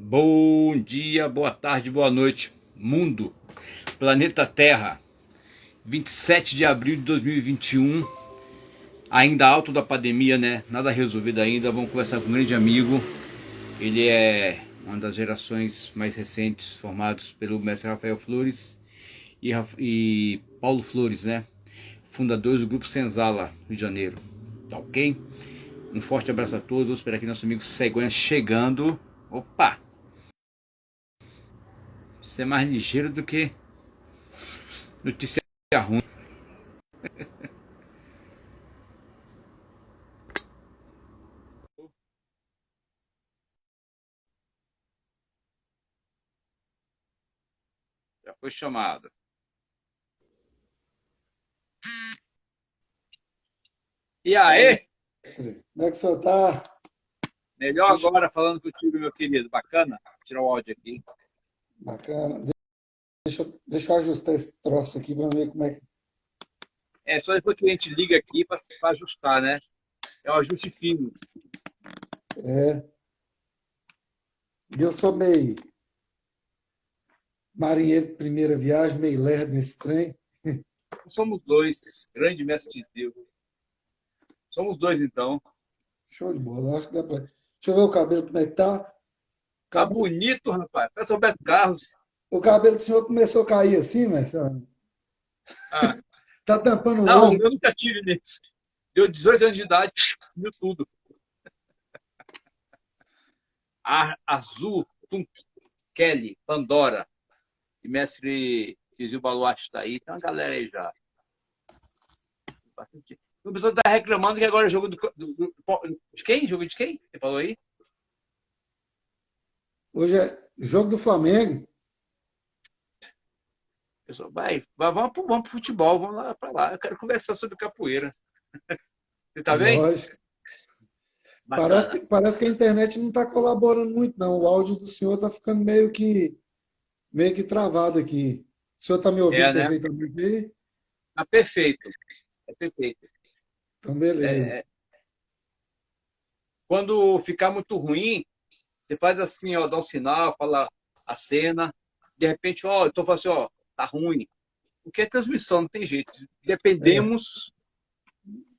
Bom dia, boa tarde, boa noite, mundo, planeta Terra, 27 de abril de 2021, ainda alto da pandemia, né? Nada resolvido ainda. Vamos conversar com um grande amigo. Ele é uma das gerações mais recentes, formados pelo mestre Rafael Flores e Paulo Flores, né? Fundadores do grupo Senzala, Rio de Janeiro. Tá ok? Um forte abraço a todos. Espero que nosso amigo Cegonha chegando. Opa! Você é mais ligeiro do que notícia ruim. Já foi chamado. E Fala, aí? mestre. Como é que o senhor tá? Melhor Deixa, agora falando contigo, meu querido. Bacana? Vou tirar o áudio aqui. bacana. Deixa eu ajustar esse troço aqui para ver como é que É só depois que a gente liga aqui para ajustar, né? É um ajuste fino. é. Eu sou meio marinheiro de primeira viagem, meio lerdo nesse trem. Somos dois. Grande mestre Tizil. Somos dois, então. Show de bola. Acho que dá pra. Deixa eu ver o cabelo como é que tá. Tá Cab- bonito, rapaz. Parece o Roberto Carlos. O cabelo do senhor começou a cair assim, mestre? Ah, Tá tampando o não, olho. eu nunca tive nisso. Deu 18 anos de idade, viu tudo. Azul, Tunk, Kelly, Pandora e mestre Tizil Baluarte está aí. Tem uma galera aí já. Bastante. O pessoal está reclamando que agora é jogo de quem? Jogo de quem? Você falou aí? Hoje é jogo do Flamengo. O pessoal, vamos pro futebol, vamos lá para lá. Eu quero conversar sobre capoeira. Você tá bem? Lógico. Bacana. Parece que a internet não está colaborando muito, não. O áudio do senhor está ficando meio que travado aqui. O senhor está me ouvindo É, né? perfeitamente aí? Tá perfeito. É perfeito. Então, beleza. É, quando ficar muito ruim, você faz assim, ó, dá um sinal, fala a cena. De repente, ó, eu tô falando assim, ó, tá ruim. Porque é transmissão, não tem jeito. É, Dependemos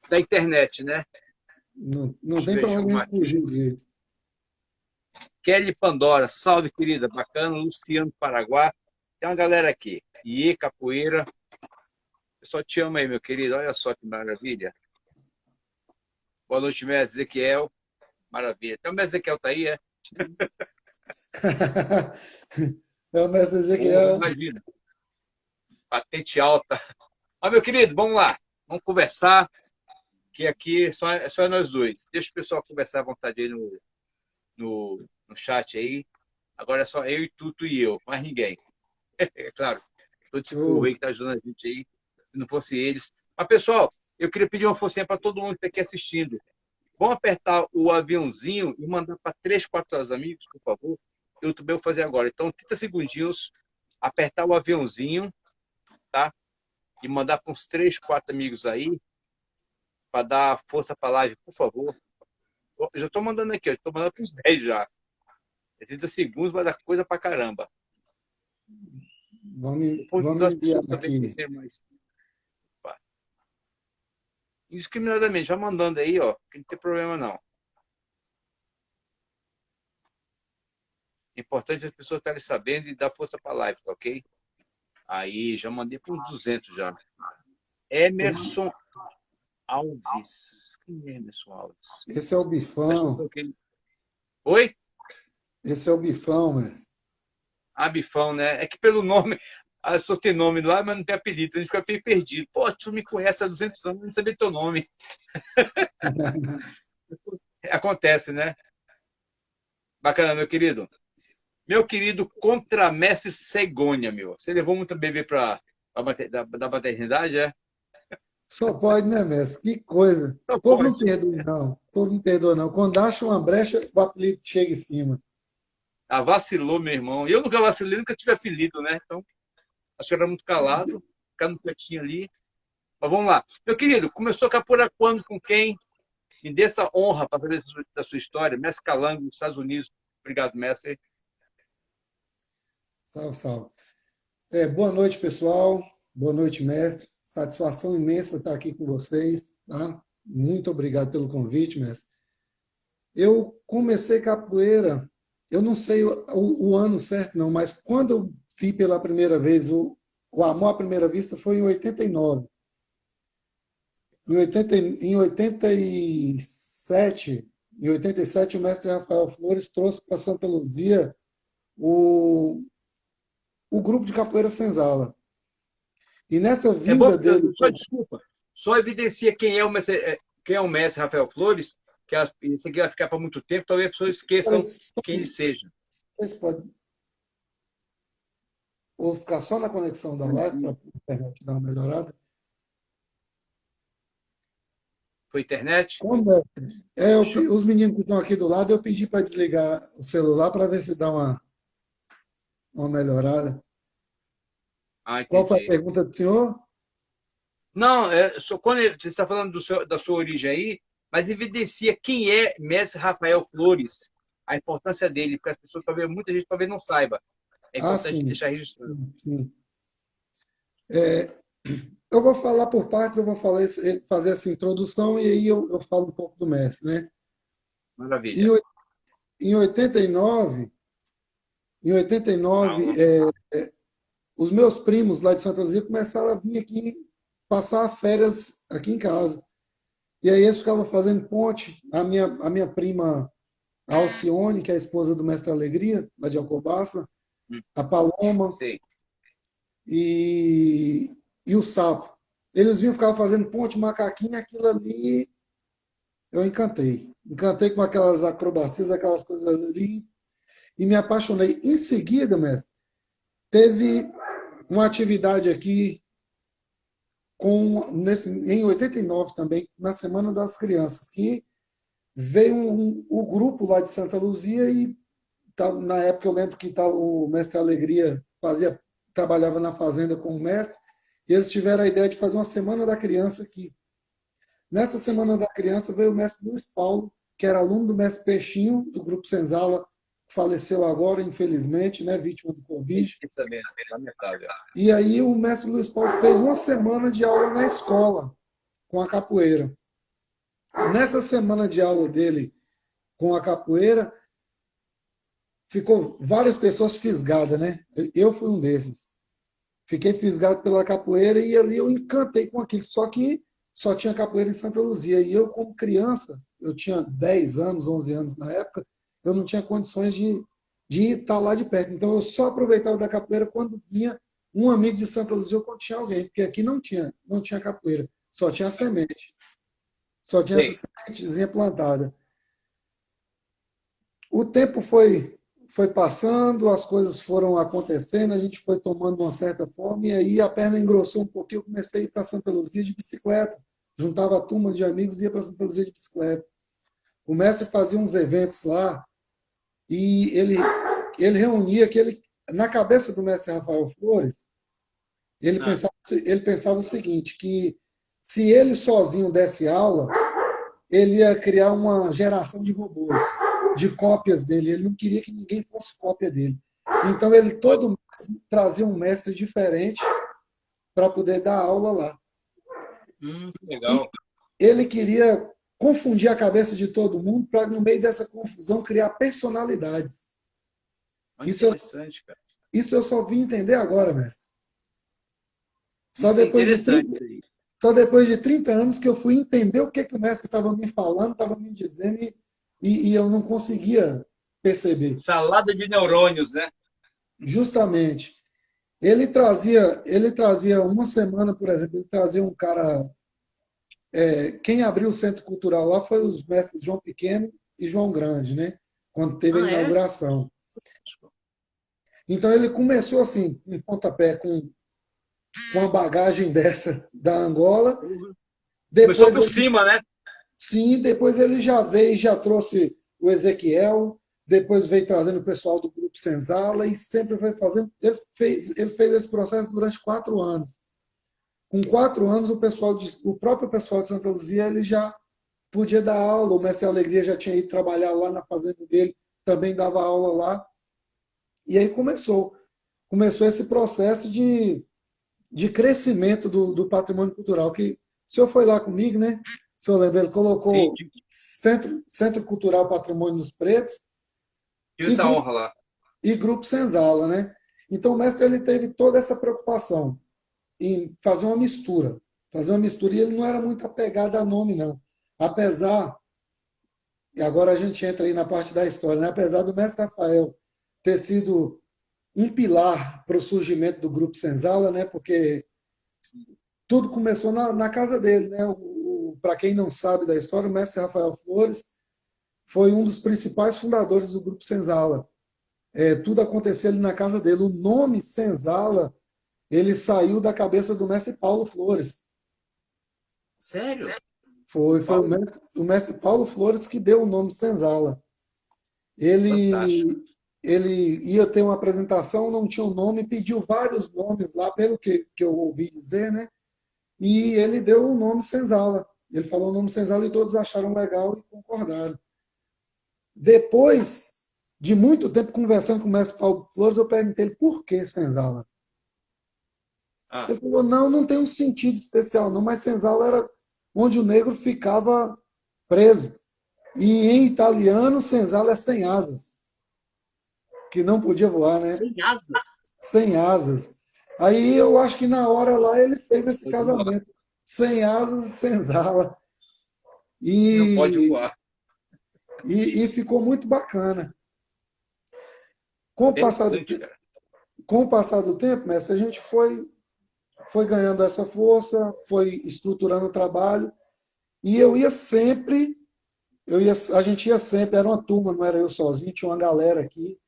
da internet, né? não Deixa eu tem ver, para deixa eu onde arrumar a gente aqui. fugir direito. Kelly Pandora, salve querida, bacana. Luciano Paraguai, tem uma galera aqui. E Capoeira, eu só te amo aí, meu querido. Olha só que maravilha. Boa noite, mestre Ezequiel. Maravilha. Então, o mestre Ezequiel tá aí, é? É o mestre Porra, Ezequiel. imagina. Patente alta. Ó, meu querido, vamos lá. Vamos conversar, que aqui só é nós dois. Deixa o pessoal conversar à vontade aí no chat aí. Agora é só eu e Tuto e eu, mais ninguém. É claro. Todo esse povo aí Show. que tá ajudando a gente aí, se não fosse eles. Mas, pessoal, eu queria pedir uma forcinha para todo mundo que está aqui assistindo. Vamos apertar o aviãozinho e mandar para 3, 4 amigos, por favor. Eu também vou fazer agora. Então, 30 segundinhos, apertar o aviãozinho, tá? E mandar para uns 3, 4 amigos aí, para dar força para a live, por favor. Eu já estou mandando aqui, eu estou mandando para uns 10 já. 30 segundos vai dar coisa para caramba. Vamos, Depois vamos as enviar pessoas também aqui. conhecerem mais. Indiscriminadamente, já mandando aí, ó, que não tem problema não. É importante as pessoas estarem sabendo e dar força para a live, tá ok? Aí, já mandei para uns 200 já. Emerson Alves. Quem é Emerson Alves? Esse é o Acho que Bifão. foi aquele. Oi? Esse é o Bifão, mestre. Abifão, né? É que pelo nome, as pessoas têm nome lá, mas não tem apelido. A gente fica meio perdido. Pô, tu me conhece há 200 anos, não sabia teu nome. Acontece, né? Bacana, meu querido. Meu querido contramestre Cegonha, meu. Você levou muito bebê da maternidade, é? Só pode, né, mestre? Que coisa. Só O povo não pode. perdoa, não. O povo não perdoa, não. Quando acha uma brecha, o apelido chega em cima. Ah, vacilou, meu irmão. E eu nunca vacilei, nunca tive apelido, né? Então, acho que era muito calado, ficar no cantinho ali. Mas vamos lá. Meu querido, começou a capoeira quando, com quem? Me dê essa honra para saber da sua história. Mestre Calango, dos Estados Unidos. Obrigado, mestre. Salve, salve. Boa noite, pessoal. Boa noite, mestre. Satisfação imensa estar aqui com vocês, tá? Muito obrigado pelo convite, mestre. Eu comecei capoeira, eu não sei o ano certo, não, mas quando eu vi pela primeira vez o Amor à Primeira Vista foi em 89. Em 87, em 87, o mestre Rafael Flores trouxe para Santa Luzia o, o grupo de capoeira Senzala. E nessa É bom, vinda dele, só desculpa, só evidencia quem é o mestre Rafael Flores, que isso aqui vai ficar para muito tempo, talvez as pessoas esqueçam quem ele seja. vocês podem ou ficar só na conexão da live para a internet dar uma melhorada. Foi internet? Como os meninos que estão aqui do lado, eu pedi para desligar o celular para ver se dá uma melhorada. Ah, Qual foi a entendi. pergunta do senhor? Não, quando você está falando da sua origem aí, mas evidencia quem é mestre Rafael Flores, a importância dele, porque as pessoas, talvez, muita gente talvez não saiba. É Ah, importante sim. deixar registrado. Sim, sim. Eu vou falar por partes, eu vou fazer essa introdução e aí eu falo um pouco do mestre, né? Em, Maravilha. oi- em 89, em 89, os meus primos lá de Santa Luzia começaram a vir aqui passar férias aqui em casa. E aí eles ficavam fazendo ponte. A minha prima Alcione, que é a esposa do Mestre Alegria, lá de Alcobaça, Hum, a Paloma sei. e o Sapo. Eles vinham ficar fazendo ponte, macaquinho, aquilo ali eu encantei. Encantei com aquelas acrobacias, aquelas coisas ali, e me apaixonei. Em seguida, mestre, teve uma atividade aqui em 89 também, na Semana das Crianças, que veio o grupo lá de Santa Luzia e na época eu lembro que o mestre Alegria trabalhava na fazenda com o mestre, e eles tiveram a ideia de fazer uma Semana da Criança aqui. Nessa Semana da Criança veio o mestre Luiz Paulo, que era aluno do mestre Peixinho, do Grupo Senzala, que faleceu agora, infelizmente, né, vítima do Covid. Fiquei sabendo, lamentável. E aí o mestre Luiz Paulo fez uma semana de aula na escola com a capoeira. Nessa semana de aula dele com a capoeira, ficou várias pessoas fisgadas, né? Eu fui um desses. Fiquei fisgado pela capoeira e ali eu encantei com aquilo. Só que só tinha capoeira em Santa Luzia. E eu, como criança, eu tinha 10 anos, 11 anos na época, eu não tinha condições de estar lá de perto. Então eu só aproveitava da capoeira quando vinha um amigo de Santa Luzia ou quando tinha alguém, porque aqui não tinha capoeira, só tinha semente, só tinha essa Sei. sementezinha plantada. O tempo foi passando, as coisas foram acontecendo, a gente foi tomando uma certa forma, e aí a perna engrossou um pouquinho, eu comecei a ir para Santa Luzia de bicicleta. Juntava a turma de amigos e ia para Santa Luzia de bicicleta. O mestre fazia uns eventos lá e ele reunia na cabeça do mestre Rafael Flores, Ah, ele pensava o seguinte, que se ele sozinho desse aula, ele ia criar uma geração de robôs, de cópias dele. Ele não queria que ninguém fosse cópia dele. Então ele todo mês trazia um mestre diferente para poder dar aula lá. que E legal. ele queria confundir a cabeça de todo mundo para, no meio dessa confusão, criar personalidades. Olha que Isso eu, interessante, cara. isso eu só vim entender agora, mestre. Só Muito depois de interessante 30, isso aí. só depois de 30 anos que eu fui entender o que o mestre estava me falando, estava me dizendo, e eu não conseguia perceber. Salada de neurônios, né? Justamente. Ele trazia uma semana, por exemplo, ele trazia um cara. Quem abriu o Centro Cultural lá foi os mestres João Pequeno e João Grande, né? Quando teve a Ah, é? inauguração. Então ele começou assim, um pontapé com uma bagagem dessa da Angola. Começou Depois por ele, cima, né? sim, depois ele já veio, já trouxe o Ezequiel, depois veio trazendo o pessoal do Grupo Senzala e sempre foi fazendo. Ele fez esse processo durante 4 anos. Com 4 anos, o próprio pessoal de Santa Luzia ele já podia dar aula. O mestre Alegria já tinha ido trabalhar lá na fazenda dele, também dava aula lá. E aí começou. começou esse processo de crescimento do patrimônio cultural, que o senhor foi lá comigo, né? O senhor lembra, ele Sim, colocou Centro Cultural Patrimônio dos Pretos tive e essa Grupo, honra lá. e Grupo Senzala, né? Então o mestre ele teve toda essa preocupação em fazer uma mistura, e ele não era muito apegado a nome, não. Apesar, e agora a gente entra aí na parte da história, né? Apesar do mestre Rafael ter sido um pilar para o surgimento do Grupo Senzala, né? Porque tudo começou na casa dele, né? Para quem não sabe da história, o mestre Rafael Flores foi um dos principais fundadores do Grupo Senzala. Tudo aconteceu ali na casa dele. O nome Senzala, ele saiu da cabeça do mestre Paulo Flores. Sério? Foi Paulo, o mestre Paulo Flores que deu o nome Senzala. fantástico. Ele, ele ia ter uma apresentação, não tinha um nome, pediu vários nomes lá, pelo que eu ouvi dizer, né? E ele deu o nome Senzala. Ele falou o nome Senzala e todos acharam legal e concordaram. Depois de muito tempo conversando com o mestre Paulo Flores, eu perguntei ele por que Senzala. Ah, Ele falou, não, não tem um sentido especial não, mas Senzala era onde o negro ficava preso. E em italiano, Senzala é sem asas, que não podia voar, né? sem asas. Sem asas. Aí eu acho que na hora lá ele fez esse Pode voar. casamento. Sem asas e Senzala. Não pode E, voar. e ficou muito bacana. Com o passar do, Interessante, cara. com o passar do tempo, mestre, a gente foi ganhando essa força, foi estruturando o trabalho, e a gente ia sempre, era uma turma, não era eu sozinho, tinha uma galera aqui,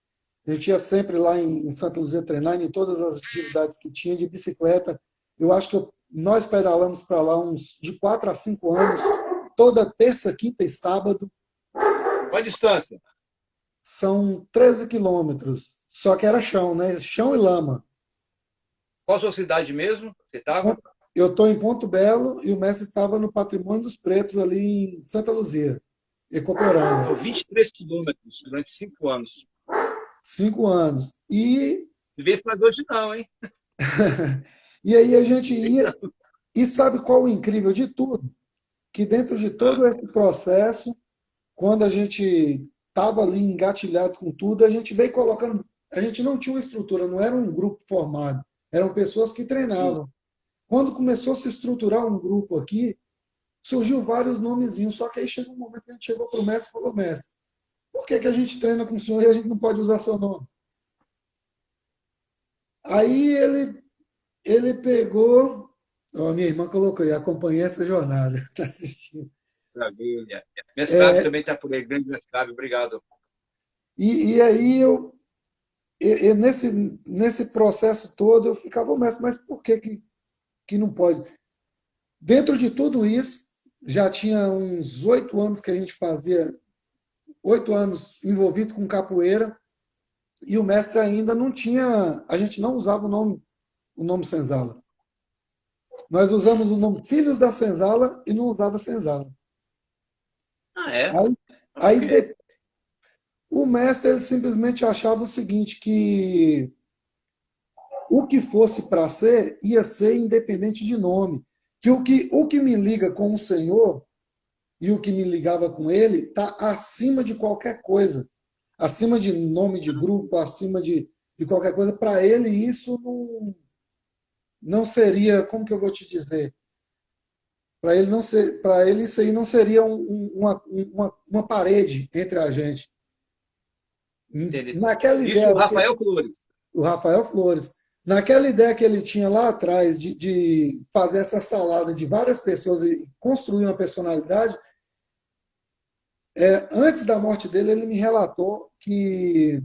a gente ia sempre lá em Santa Luzia treinar, em todas as atividades que tinha de bicicleta. Eu acho que nós pedalamos para lá uns de 4 a 5 anos, toda terça, quinta e sábado. Qual a distância? São 13 quilômetros, só que era chão, né? Chão e lama. Qual a sua cidade mesmo? Você estava? Eu estou em Ponto Belo e o mestre estava no Patrimônio dos Pretos, ali em Santa Luzia, São Ecoporanga. 23 quilômetros durante 5 anos. 5 anos. De vez para hoje não, hein? E aí a gente ia. E sabe qual o incrível de tudo? Que dentro de Ah, todo esse processo, quando a gente estava ali engatilhado com tudo, a gente veio colocando. A gente não tinha uma estrutura, não era um grupo formado, eram pessoas que sim. treinavam. Quando começou a se estruturar um grupo aqui, surgiu vários nomezinhos, só que aí chegou um momento que a gente chegou para o mestre e falou, mestre, por que a gente treina com o senhor e a gente não pode usar seu nome? Aí ele pegou, ó, minha irmã colocou aí, acompanhei essa jornada, está assistindo. Maravilha. Mestrado também está por aí, grande mestrado, obrigado. E aí nesse processo todo eu ficava, mestre, mas por que não pode? Dentro de tudo isso, já tinha uns 8 anos que a gente fazia, 8 anos envolvido com capoeira, e o mestre ainda não tinha, a gente não usava o nome Senzala. Nós usamos o nome Filhos da Senzala e não usava Senzala. Ah, é? Aí, Por aí quê? o mestre ele simplesmente achava o seguinte, que o que fosse para ser, ia ser independente de nome. Que o que me liga com o Senhor e o que me ligava com ele está acima de qualquer coisa. Acima de nome de grupo, acima de qualquer coisa. Para ele, isso não seria, como que eu vou te dizer? Para ele, não ser, para ele isso aí não seria uma parede entre a gente. Interessante. Naquela Isso, o ideia, Rafael Flores. o Rafael Flores, naquela ideia que ele tinha lá atrás de fazer essa salada de várias pessoas e construir uma personalidade, antes da morte dele, ele me relatou que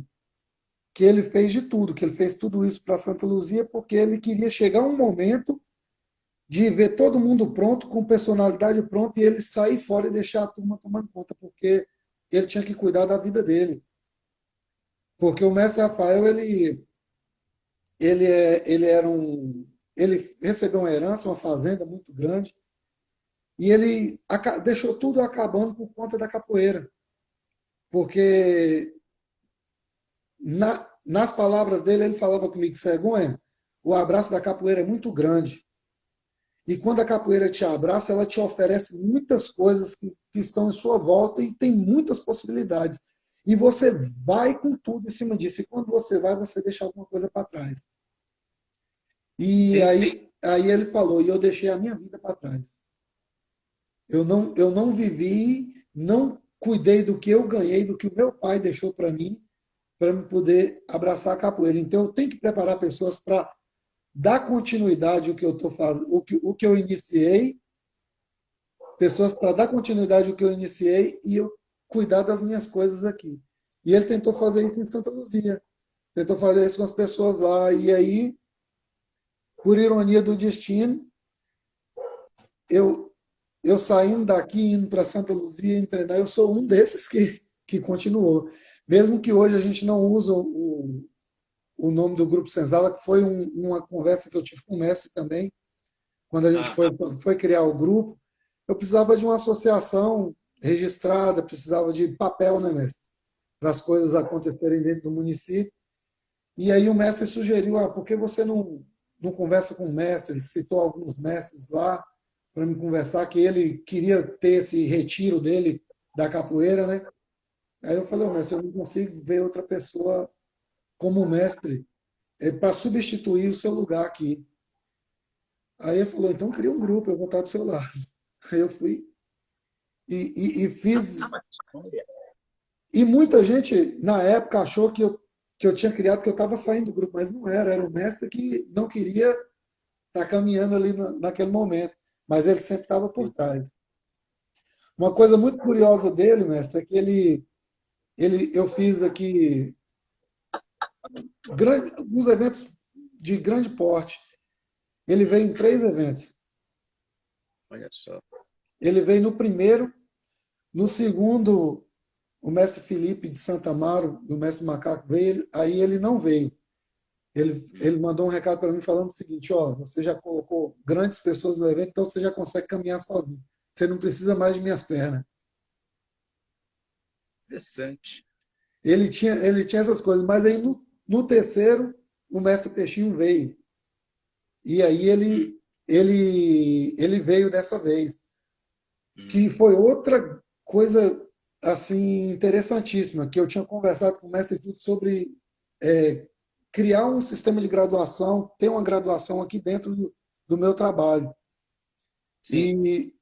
ele fez de tudo, que ele fez tudo isso para Santa Luzia, porque ele queria chegar um momento de ver todo mundo pronto, com personalidade pronta, e ele sair fora e deixar a turma tomando conta, porque ele tinha que cuidar da vida dele. Porque o mestre Rafael, ele recebeu uma herança, uma fazenda muito grande, e ele deixou tudo acabando por conta da capoeira. Porque nas palavras dele, ele falava comigo, Cegonha, o abraço da capoeira é muito grande. E quando a capoeira te abraça, ela te oferece muitas coisas que estão em sua volta e tem muitas possibilidades. E você vai com tudo em cima disso. E quando você vai, você deixa alguma coisa para trás. E Sim, aí ele falou, e eu deixei a minha vida para trás. Eu não vivi, não cuidei do que eu ganhei, do que o meu pai deixou para me poder abraçar a capoeira. Então eu tenho que preparar pessoas para dar continuidade ao que eu estou fazendo, o que eu iniciei, pessoas para dar continuidade ao que eu iniciei e eu cuidar das minhas coisas aqui. E ele tentou fazer isso em Santa Luzia, tentou fazer isso com as pessoas lá, e aí, por ironia do destino, eu, eu saindo daqui, indo para Santa Luzia, em treinar, eu sou um desses que continuou. Mesmo que hoje a gente não usa o nome do Grupo Senzala, que foi uma conversa que eu tive com o Messi também, quando a gente sim. foi criar o grupo, eu precisava de uma associação registrada, precisava de papel, né, Messi? Para as coisas acontecerem dentro do município. E aí o mestre sugeriu, por que você não conversa com o mestre? Ele citou alguns mestres lá para me conversar, que ele queria ter esse retiro dele da capoeira, né? Aí eu falei, mestre, eu não consigo ver outra pessoa como mestre para substituir o seu lugar aqui. Aí ele falou, então cria um grupo, eu vou estar do seu lado. Aí eu fui e fiz. E muita gente, na época, achou que eu tinha criado, que eu estava saindo do grupo, mas não era. Era o mestre que não queria estar caminhando ali naquele momento. Mas ele sempre estava por trás. Uma coisa muito curiosa dele, mestre, é que eu fiz aqui alguns eventos de grande porte. Ele veio em 3 eventos. Olha só. Ele veio no primeiro, no segundo, o mestre Felipe de Santa Amaro, do mestre Macaco, veio, aí ele não veio. Ele mandou um recado para mim falando o seguinte: ó, você já colocou grandes pessoas no evento, então você já consegue caminhar sozinho. Você não precisa mais de minhas pernas. Interessante. Ele tinha essas coisas, mas aí no terceiro, o mestre Peixinho veio. E aí ele veio dessa vez. Que Hum. foi outra coisa assim interessantíssima, que eu tinha conversado com o mestre Filipe sobre é, criar um sistema de graduação, ter uma graduação aqui dentro do meu trabalho. Sim. E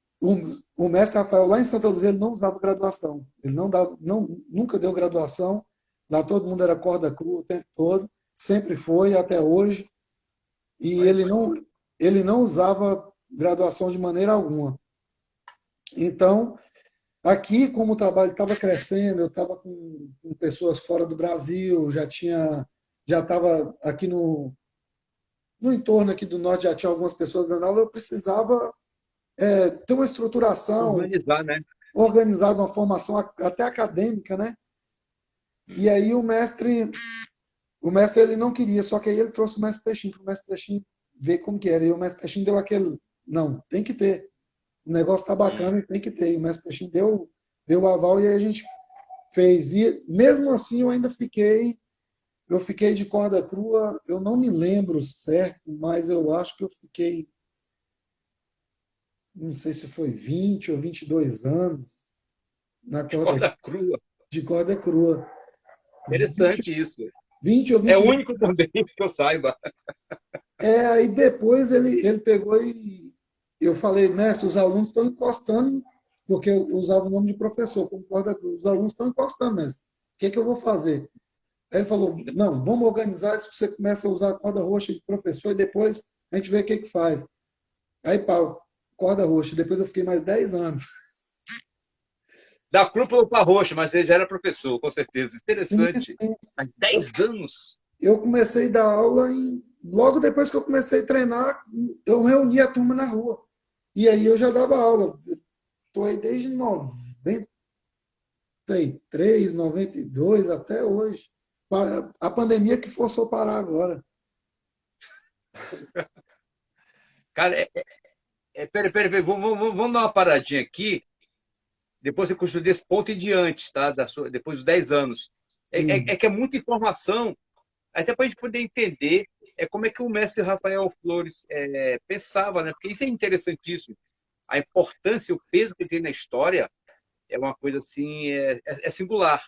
o mestre Rafael, lá em Santa Luzia, ele não usava graduação. Ele não dava, nunca deu graduação. Lá todo mundo era corda crua o tempo todo, sempre foi até hoje. E Olha só. ele não usava graduação de maneira alguma. Então, aqui, como o trabalho estava crescendo, eu estava com pessoas fora do Brasil, já estava aqui no entorno aqui do norte, já tinha algumas pessoas dando aula, eu precisava ter uma estruturação, Organizar, né? organizada, uma formação até acadêmica, né? E Hum. aí o mestre ele não queria, só que aí ele trouxe o mestre Peixinho, para o mestre Peixinho ver como que era. E o mestre Peixinho deu aquele, não, tem que ter. O negócio tá Hum. bacana e tem que ter. E o mestre Peixinho deu o aval e aí a gente fez. E mesmo assim eu fiquei de corda crua, eu não me lembro certo, mas eu acho que eu fiquei, não sei se foi 20 ou 22 anos na De corda corda crua. de corda crua. 20, Interessante isso. 20 ou É 22. único também que eu saiba. Aí depois ele pegou e eu falei, mestre, os alunos estão encostando, porque eu usava o nome de professor como corda crua. Os alunos estão encostando, mestre. O que é que eu vou fazer? Aí ele falou, não, vamos organizar isso, você começa a usar a corda roxa de professor e depois a gente vê o que que faz. Aí, pau, corda roxa. Depois eu fiquei mais 10 anos. Da crua para roxa, mas ele já era professor, com certeza. Sim, Interessante. sim. Há Eu, 10 anos. eu comecei a dar aula logo depois que eu comecei a treinar, eu reunia a turma na rua. E aí eu já dava aula. Estou aí desde 93, 92 até hoje. A pandemia que forçou parar agora. Cara, peraí, vamos dar uma paradinha aqui. Depois você construir desse ponto em diante, tá? Depois dos 10 anos. Sim, Que é muita informação Até para a gente poder entender como é que o mestre Rafael Flores pensava, né? Porque isso é interessantíssimo. A importância, o peso que ele tem na história é uma coisa assim, é singular,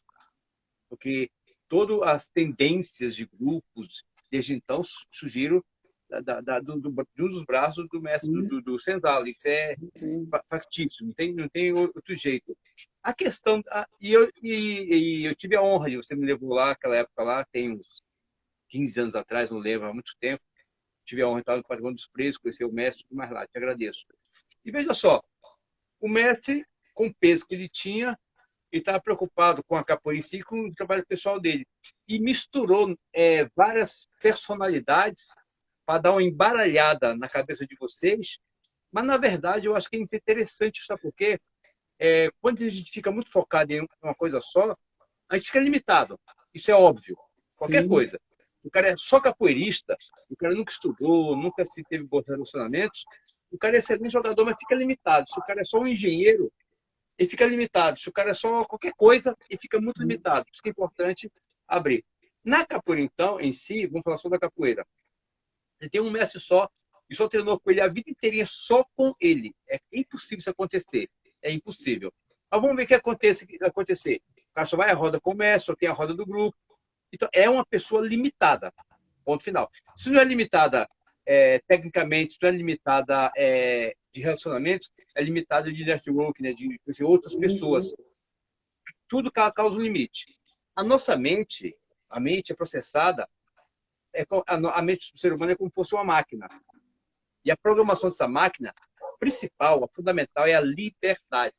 porque todas as tendências de grupos, desde então, surgiram de um dos braços do mestre, Sim, do Senzala. Isso é sim, factício, não tem outro jeito. A questão, e eu tive a honra de você me levou lá, aquela época lá, tem uns 15 anos atrás, não lembro, há muito tempo, tive a honra de estar no Patrimônio dos Presos, conhecer o mestre, tudo mais lá, te agradeço. E veja só, o mestre, com o peso que ele tinha, ele estava preocupado com a capoeira em si e com o trabalho pessoal dele. E misturou várias personalidades para dar uma embaralhada na cabeça de vocês. Mas, na verdade, eu acho que é interessante, sabe por quê? Quando a gente fica muito focado em uma coisa só, a gente fica limitado. Isso é óbvio. Qualquer sim, coisa. O cara é só capoeirista, o cara nunca estudou, nunca se teve bons relacionamentos, o cara é excelente jogador, mas fica limitado. Se o cara é só um engenheiro, ele fica limitado. Se o cara é só qualquer coisa, ele fica muito sim, limitado. Por isso que é importante abrir. Na capoeira, então, em si, vamos falar só da capoeira. Ele tem um mestre só e só treinou com ele a vida inteirinha só com ele. É impossível isso acontecer. É impossível. Mas vamos ver o que acontecer. O cara só vai à roda com o mestre, só tem a roda do grupo. Então, é uma pessoa limitada. Ponto final. Se não é limitada tecnicamente, se não é limitada de relacionamentos, é limitada de network, né, de conhecer outras sim, sim, pessoas. Tudo causa um limite. A nossa mente, a mente é processada, a mente do ser humano é como se fosse uma máquina. E a programação dessa máquina, principal, a fundamental, é a liberdade.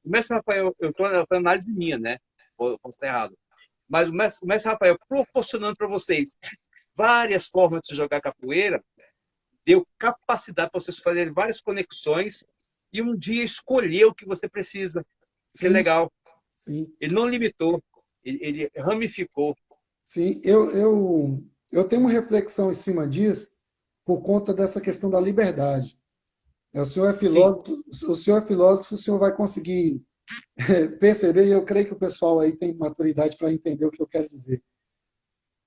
O mestre Rafael, eu estou na análise minha, né? Posso estar errado. Mas o mestre Rafael proporcionando para vocês várias formas de jogar capoeira, deu capacidade para vocês fazerem várias conexões e um dia escolher o que você precisa. O que é sim, legal. sim, Ele não limitou, ele ramificou. sim. Eu tenho uma reflexão em cima disso por conta dessa questão da liberdade. O senhor é Sim, filósofo, o senhor é filósofo, o senhor vai conseguir perceber, e eu creio que o pessoal aí tem maturidade para entender o que eu quero dizer.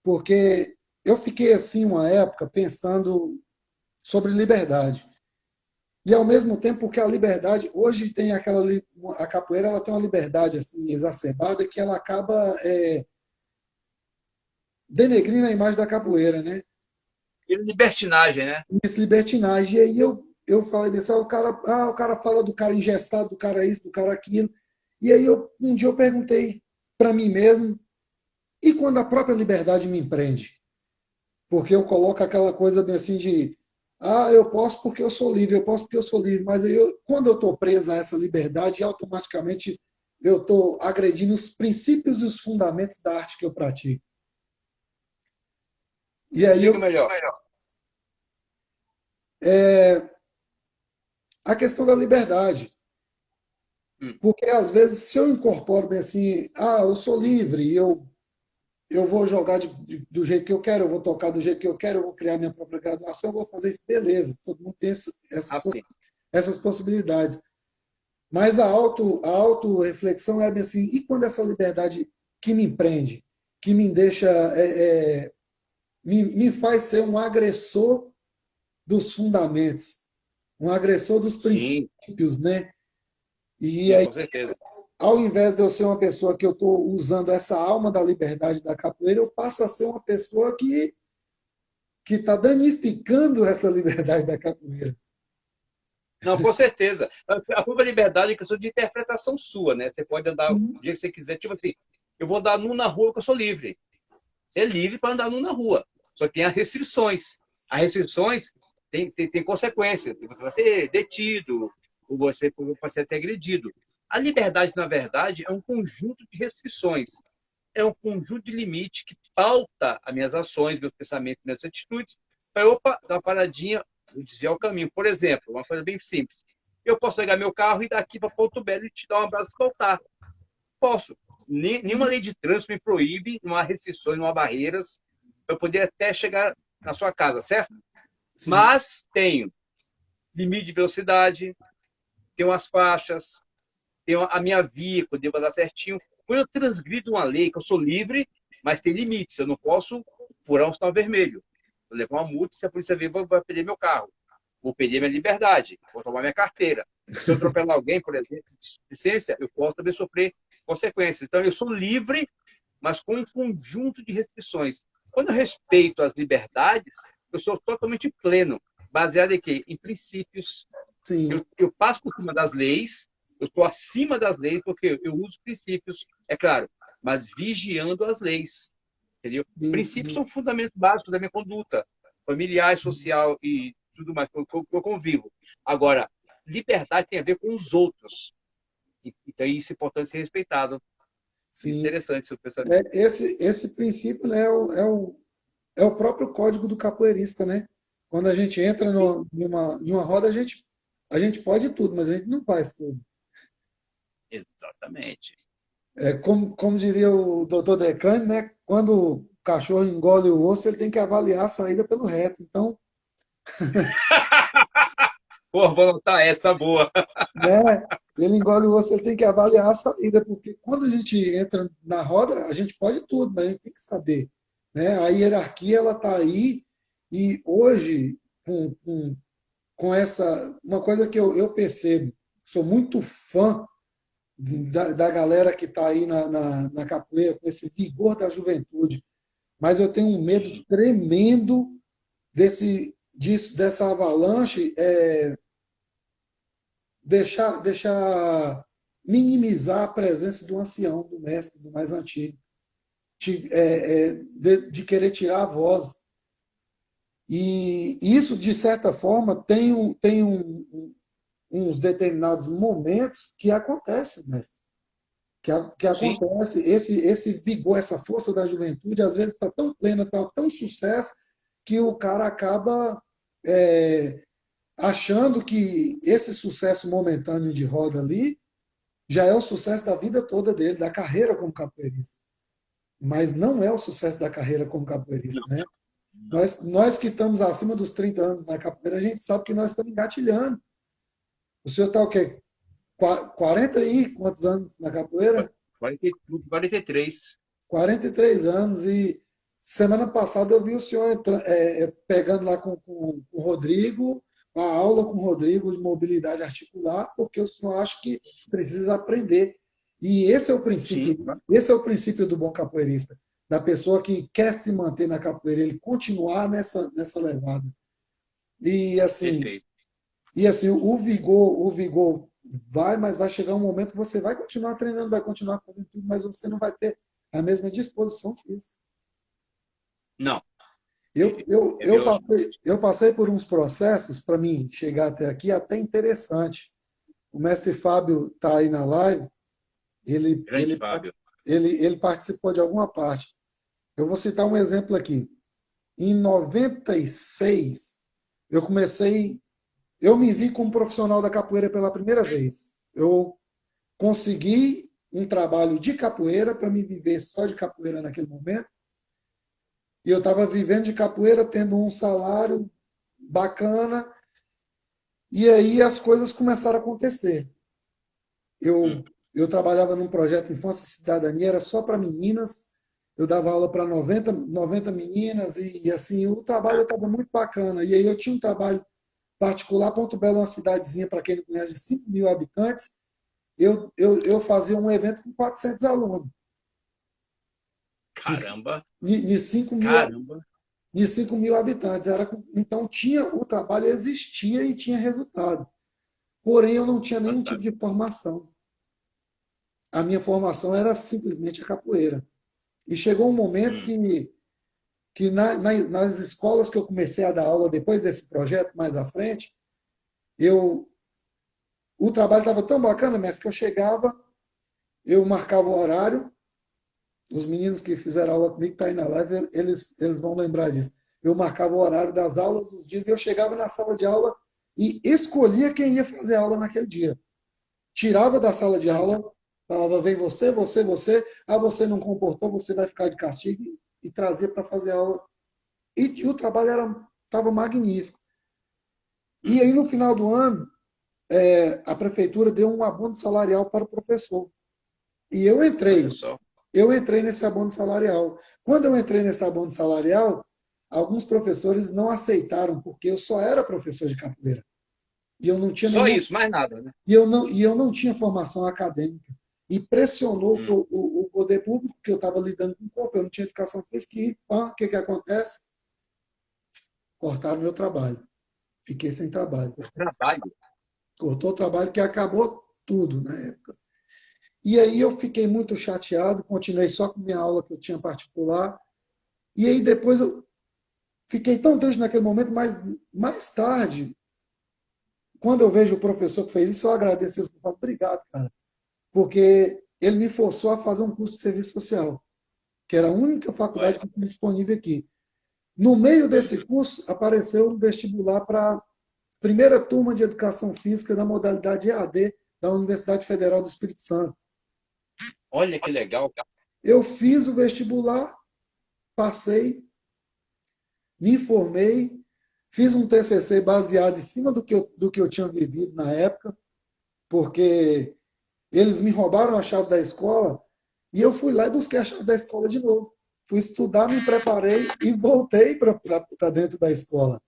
Porque eu fiquei assim uma época pensando sobre liberdade. E ao mesmo tempo que a liberdade, hoje tem a capoeira ela tem uma liberdade assim exacerbada que ela acaba denegrindo a imagem da capoeira, né? ele libertinagem, né? Isso, libertinagem. E aí eu falei desse, o cara fala do cara engessado, do cara isso, do cara aquilo. E aí um dia eu perguntei para mim mesmo, e quando a própria liberdade me empreende? Porque eu coloco aquela coisa bem assim de, eu posso porque eu sou livre, eu posso porque eu sou livre, mas aí quando eu estou preso a essa liberdade, automaticamente eu estou agredindo os princípios e os fundamentos da arte que eu pratico. E aí Explica melhor. a questão da liberdade. Hum. Porque às vezes, se eu incorporo bem assim, eu sou livre, eu vou jogar do jeito que eu quero, eu vou tocar do jeito que eu quero, eu vou criar minha própria graduação, eu vou fazer isso, beleza. Todo mundo tem Assim. essas possibilidades. Mas a auto-reflexão é bem assim, e quando essa liberdade que me empreende, que me deixa, me faz ser um agressor dos fundamentos, um agressor dos Sim, princípios, né? E sim, aí com certeza. ao invés de eu ser uma pessoa que eu estou usando essa alma da liberdade da capoeira, eu passo a ser uma pessoa que está danificando essa liberdade da capoeira. Não, com certeza. A própria liberdade é questão de interpretação sua, né? Você pode andar o Sim, dia que você quiser. Tipo assim, eu vou andar nu na rua porque eu sou livre. Você é livre para andar nu na rua. Só que tem as restrições. As restrições têm consequências. Você vai ser detido, ou você pode ser até agredido. A liberdade, na verdade, é um conjunto de restrições. É um conjunto de limites que pauta as minhas ações, meus pensamentos, minhas atitudes, para eu dar uma paradinha, desviar o caminho. Por exemplo, uma coisa bem simples. Eu posso pegar meu carro e ir daqui para Porto Belo e te dar um abraço e voltar. Posso. Nenhuma lei de trânsito me proíbe, não há restrições, não há barreiras. Eu poder até chegar na sua casa, certo? sim, Mas tenho limite de velocidade, tenho as faixas, tenho a minha via, que eu devo andar certinho. Quando eu transgrido uma lei, que eu sou livre, mas tem limites. Eu não posso furar um sinal vermelho. Vou levar uma multa, se a polícia vir, vai perder meu carro. Vou perder minha liberdade, vou tomar minha carteira. Se eu atropelar alguém, por exemplo, de licença, eu posso também sofrer consequências. Então, eu sou livre, mas com um conjunto de restrições. Quando eu respeito as liberdades, eu sou totalmente pleno, baseado em quê? Em princípios. Sim, Eu passo por cima das leis, eu estou acima das leis, porque eu uso princípios, é claro, mas vigiando as leis. Entendeu? sim, Princípios sim. são fundamentos básicos da minha conduta, familiar, social e tudo mais que eu convivo. Agora, liberdade tem a ver com os outros. Então, isso é importante ser respeitado. Sim. Interessante seu pensamento. Esse princípio, né, é o próprio código do capoeirista, né? Quando a gente entra Sim, em uma roda, a gente pode tudo, mas a gente não faz tudo. exatamente. É, como diria o doutor Decane, né? Quando o cachorro engole o osso, ele tem que avaliar a saída pelo reto. Então, Pô, vou anotar essa boa. né? Ele engole o osso, ele tem que avaliar a saída, porque quando a gente entra na roda, a gente pode tudo, mas a gente tem que saber, né? A hierarquia ela está aí e hoje com essa uma coisa que eu percebo, sou muito fã da galera que está aí na capoeira, com esse vigor da juventude, mas eu tenho um medo Sim, tremendo dessa avalanche, deixar minimizar a presença do ancião, do mestre, do mais antigo, de querer tirar a voz. E isso, de certa forma, uns determinados momentos que acontecem, mestre. Que sim. acontece, esse vigor, essa força da juventude, às vezes está tão plena, está tão sucesso, que o cara acaba é, achando que esse sucesso momentâneo de roda ali já é o sucesso da vida toda dele, da carreira como capoeirista. Mas não é o sucesso da carreira como Não, capoeirista, né? não. Nós que estamos acima dos 30 anos na capoeira, a gente sabe que nós estamos engatilhando. O senhor está o quê? 40 e quantos anos na capoeira? 43. 43 anos. E semana passada eu vi o senhor pegando lá com o Rodrigo, a aula com o Rodrigo de mobilidade articular, porque o senhor acha que precisa aprender. E Sim, esse é o princípio do bom capoeirista, da pessoa que quer se manter na capoeira, ele continuar nessa levada. E assim, perfeito. o vigor vai, mas vai chegar um momento que você vai continuar treinando, vai continuar fazendo tudo, mas você não vai ter a mesma disposição física. Não, é, é Eu passei por uns processos para mim chegar até aqui, até interessante. O mestre Fábio está aí na live, ele, grande ele, Fábio. ele participou de alguma parte. Eu vou citar um exemplo aqui. Em 96, eu comecei, eu me vi como profissional da capoeira pela primeira vez. Eu consegui um trabalho de capoeira para me viver só de capoeira naquele momento. E eu estava vivendo de capoeira, tendo um salário bacana, e aí as coisas começaram a acontecer. Hum, Eu trabalhava num projeto Infância e Cidadania, era só para meninas, eu dava aula para 90 meninas, e assim, o trabalho estava muito bacana. E aí eu tinha um trabalho particular, Ponto Belo é uma cidadezinha, para quem não conhece, de 5 mil habitantes, eu fazia um evento com 400 alunos, caramba, de 5 mil, caramba. de 5 mil habitantes. Então tinha o trabalho, existia e tinha resultado. Porém, eu não tinha nenhum tipo Fantástico. de formação. A minha formação era simplesmente a capoeira. E chegou um momento Hum, que nas escolas que eu comecei a dar aula depois desse projeto, mais à frente, eu, o trabalho estava tão bacana, mestre, que eu chegava, eu marcava o horário, os meninos que fizeram aula comigo, que estão aí na live, eles vão lembrar disso. Eu marcava o horário das aulas, os dias, e eu chegava na sala de aula e escolhia quem ia fazer aula naquele dia. Tirava da sala de aula, falava, vem você, você, você, você não comportou, você vai ficar de castigo, e trazia para fazer aula. E o trabalho estava magnífico. E hum. aí, no final do ano, a prefeitura deu um abono salarial para o professor. E eu Olha entrei. só. eu entrei nesse abono salarial. Quando eu entrei nesse abono salarial, alguns professores não aceitaram, porque eu só era professor de capoeira. E eu não tinha Só nenhum, isso, mais nada, né? e eu não tinha formação acadêmica. E pressionou Hum. o poder público, que eu estava lidando com o corpo, eu não tinha educação física, e o que, que acontece? Cortaram meu trabalho. Fiquei sem trabalho. O trabalho. Cortou o trabalho, que acabou tudo na época. E aí eu fiquei muito chateado, continuei só com minha aula que eu tinha particular. E aí depois eu fiquei tão triste naquele momento, mas mais tarde, quando eu vejo o professor que fez isso, eu agradeço. Eu falo, obrigado, cara, porque ele me forçou a fazer um curso de serviço social, que era a única faculdade Olha. que tinha disponível aqui. No meio Hum. desse curso, apareceu um vestibular para a primeira turma de educação física da modalidade EAD da Universidade Federal do Espírito Santo. Olha que legal. Eu fiz o vestibular, passei, me formei, fiz um TCC baseado em cima do que eu tinha vivido na época, porque eles me roubaram a chave da escola e eu fui lá e busquei a chave da escola de novo. Fui estudar, me preparei e voltei para dentro da escola.